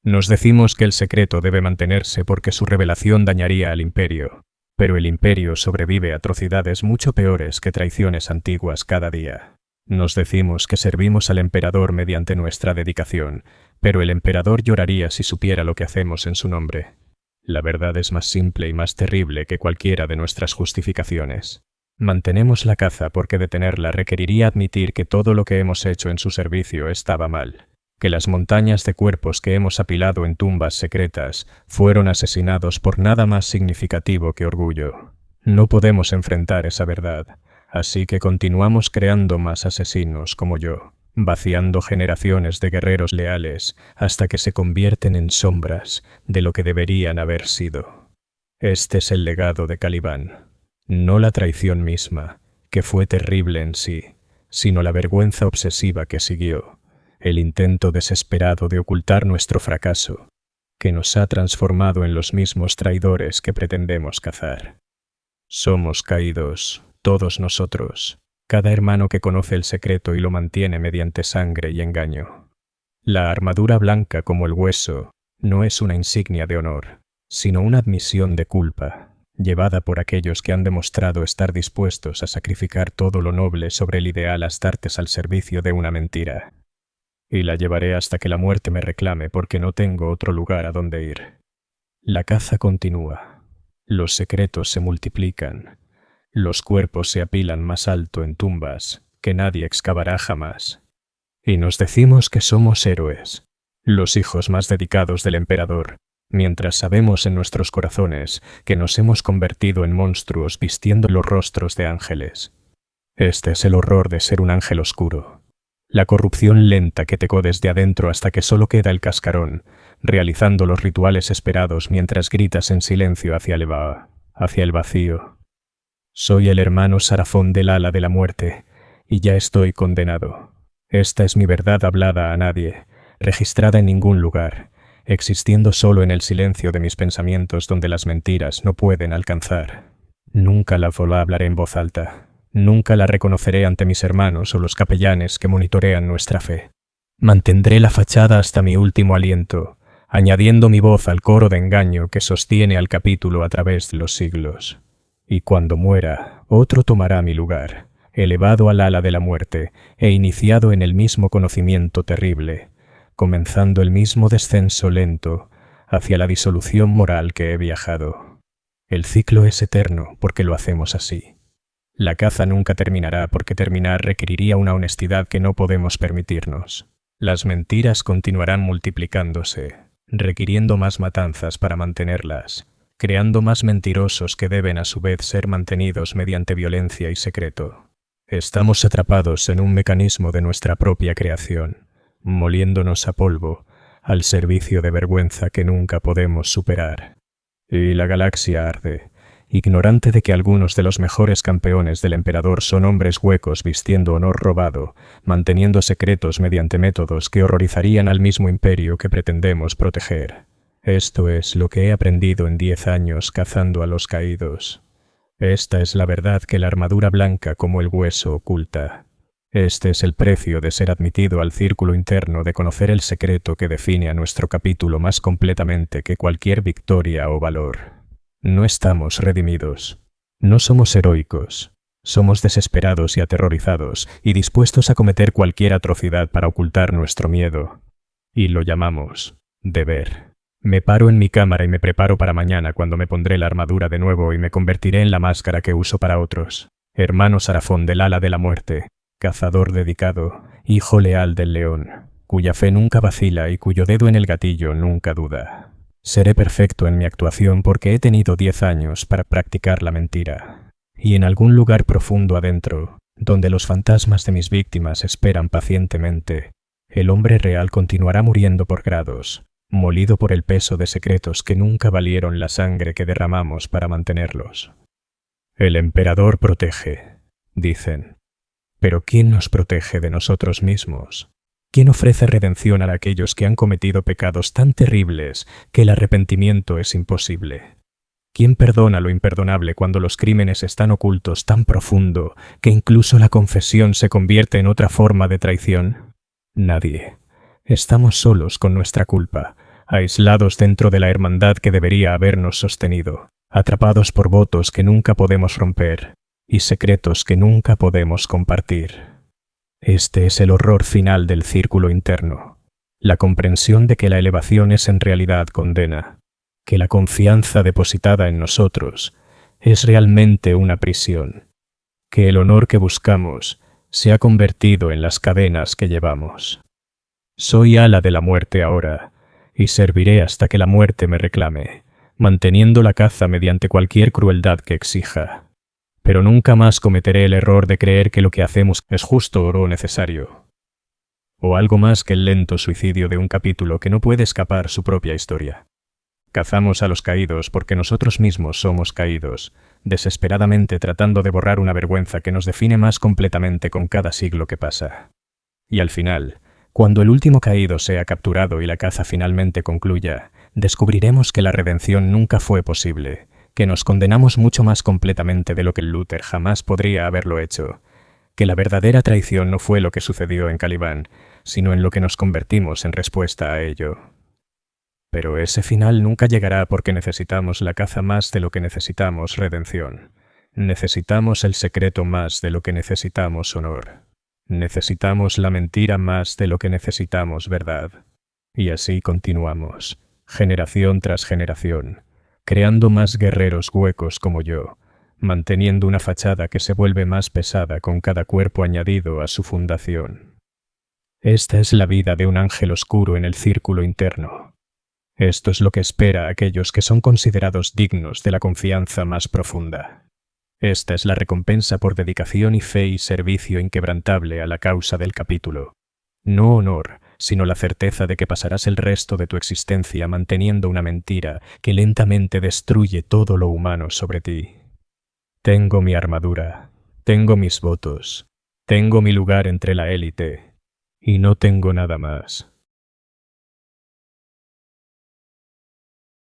Speaker 1: Nos decimos que el secreto debe mantenerse porque su revelación dañaría al imperio, pero el imperio sobrevive a atrocidades mucho peores que traiciones antiguas cada día. Nos decimos que servimos al emperador mediante nuestra dedicación, pero el emperador lloraría si supiera lo que hacemos en su nombre. La verdad es más simple y más terrible que cualquiera de nuestras justificaciones. Mantenemos la caza porque detenerla requeriría admitir que todo lo que hemos hecho en su servicio estaba mal, que las montañas de cuerpos que hemos apilado en tumbas secretas fueron asesinados por nada más significativo que orgullo. No podemos enfrentar esa verdad, así que continuamos creando más asesinos como yo, vaciando generaciones de guerreros leales hasta que se convierten en sombras de lo que deberían haber sido. Este es el legado de Caliban, no la traición misma, que fue terrible en sí, sino la vergüenza obsesiva que siguió, el intento desesperado de ocultar nuestro fracaso, que nos ha transformado en los mismos traidores que pretendemos cazar. Somos caídos, todos nosotros, cada hermano que conoce el secreto y lo mantiene mediante sangre y engaño. La armadura blanca como el hueso no es una insignia de honor, sino una admisión de culpa, llevada por aquellos que han demostrado estar dispuestos a sacrificar todo lo noble sobre el ideal Astartes al servicio de una mentira. Y la llevaré hasta que la muerte me reclame porque no tengo otro lugar a donde ir. La caza continúa. Los secretos se multiplican. Los cuerpos se apilan más alto en tumbas que nadie excavará jamás. Y nos decimos que somos héroes, los hijos más dedicados del emperador, mientras sabemos en nuestros corazones que nos hemos convertido en monstruos vistiendo los rostros de ángeles. Este es el horror de ser un ángel oscuro. La corrupción lenta que tecó desde adentro hasta que solo queda el cascarón, realizando los rituales esperados mientras gritas en silencio hacia el vacío. Soy el hermano Sarafón del ala de la muerte, y ya estoy condenado. Esta es mi verdad hablada a nadie, registrada en ningún lugar, existiendo solo en el silencio de mis pensamientos donde las mentiras no pueden alcanzar. Nunca la hablaré en voz alta, nunca la reconoceré ante mis hermanos o los capellanes que monitorean nuestra fe. Mantendré la fachada hasta mi último aliento, añadiendo mi voz al coro de engaño que sostiene al capítulo a través de los siglos. Y cuando muera, otro tomará mi lugar, elevado al ala de la muerte e iniciado en el mismo conocimiento terrible, comenzando el mismo descenso lento hacia la disolución moral que he viajado. El ciclo es eterno porque lo hacemos así. La caza nunca terminará porque terminar requeriría una honestidad que no podemos permitirnos. Las mentiras continuarán multiplicándose, requiriendo más matanzas para mantenerlas, creando más mentirosos que deben a su vez ser mantenidos mediante violencia y secreto. Estamos atrapados en un mecanismo de nuestra propia creación, moliéndonos a polvo, al servicio de vergüenza que nunca podemos superar. Y la galaxia arde, ignorante de que algunos de los mejores campeones del emperador son hombres huecos vistiendo honor robado, manteniendo secretos mediante métodos que horrorizarían al mismo imperio que pretendemos proteger. Esto es lo que he aprendido en 10 años cazando a los caídos. Esta es la verdad que la armadura blanca como el hueso oculta. Este es el precio de ser admitido al círculo interno de conocer el secreto que define a nuestro capítulo más completamente que cualquier victoria o valor. No estamos redimidos. No somos heroicos. Somos desesperados y aterrorizados y dispuestos a cometer cualquier atrocidad para ocultar nuestro miedo. Y lo llamamos deber. Me paro en mi cámara y me preparo para mañana, cuando me pondré la armadura de nuevo y me convertiré en la máscara que uso para otros. Hermano Sarafón del ala de la muerte, cazador dedicado, hijo leal del león, cuya fe nunca vacila y cuyo dedo en el gatillo nunca duda. Seré perfecto en mi actuación porque he tenido 10 años para practicar la mentira. Y en algún lugar profundo adentro, donde los fantasmas de mis víctimas esperan pacientemente, el hombre real continuará muriendo por grados, molido por el peso de secretos que nunca valieron la sangre que derramamos para mantenerlos. El emperador protege, dicen. Pero ¿quién nos protege de nosotros mismos? ¿Quién ofrece redención a aquellos que han cometido pecados tan terribles que el arrepentimiento es imposible? ¿Quién perdona lo imperdonable cuando los crímenes están ocultos tan profundo que incluso la confesión se convierte en otra forma de traición? Nadie. Estamos solos con nuestra culpa, aislados dentro de la hermandad que debería habernos sostenido, atrapados por votos que nunca podemos romper y secretos que nunca podemos compartir. Este es el horror final del círculo interno, la comprensión de que la elevación es en realidad condena, que la confianza depositada en nosotros es realmente una prisión, que el honor que buscamos se ha convertido en las cadenas que llevamos. Soy ala de la muerte ahora, y serviré hasta que la muerte me reclame, manteniendo la caza mediante cualquier crueldad que exija. Pero nunca más cometeré el error de creer que lo que hacemos es justo o necesario, o algo más que el lento suicidio de un capítulo que no puede escapar su propia historia. Cazamos a los caídos porque nosotros mismos somos caídos, desesperadamente tratando de borrar una vergüenza que nos define más completamente con cada siglo que pasa. Y al final, cuando el último caído sea capturado y la caza finalmente concluya, descubriremos que la redención nunca fue posible, que nos condenamos mucho más completamente de lo que Luther jamás podría haberlo hecho, que la verdadera traición no fue lo que sucedió en Caliban, sino en lo que nos convertimos en respuesta a ello. Pero ese final nunca llegará porque necesitamos la caza más de lo que necesitamos redención. Necesitamos el secreto más de lo que necesitamos honor. Necesitamos la mentira más de lo que necesitamos verdad. Y así continuamos, generación tras generación, creando más guerreros huecos como yo, manteniendo una fachada que se vuelve más pesada con cada cuerpo añadido a su fundación. Esta es la vida de un ángel oscuro en el círculo interno. Esto es lo que espera a aquellos que son considerados dignos de la confianza más profunda. Esta es la recompensa por dedicación y fe y servicio inquebrantable a la causa del capítulo. No honor, sino la certeza de que pasarás el resto de tu existencia manteniendo una mentira que lentamente destruye todo lo humano sobre ti. Tengo mi armadura, tengo mis votos, tengo mi lugar entre la élite, y no tengo nada más.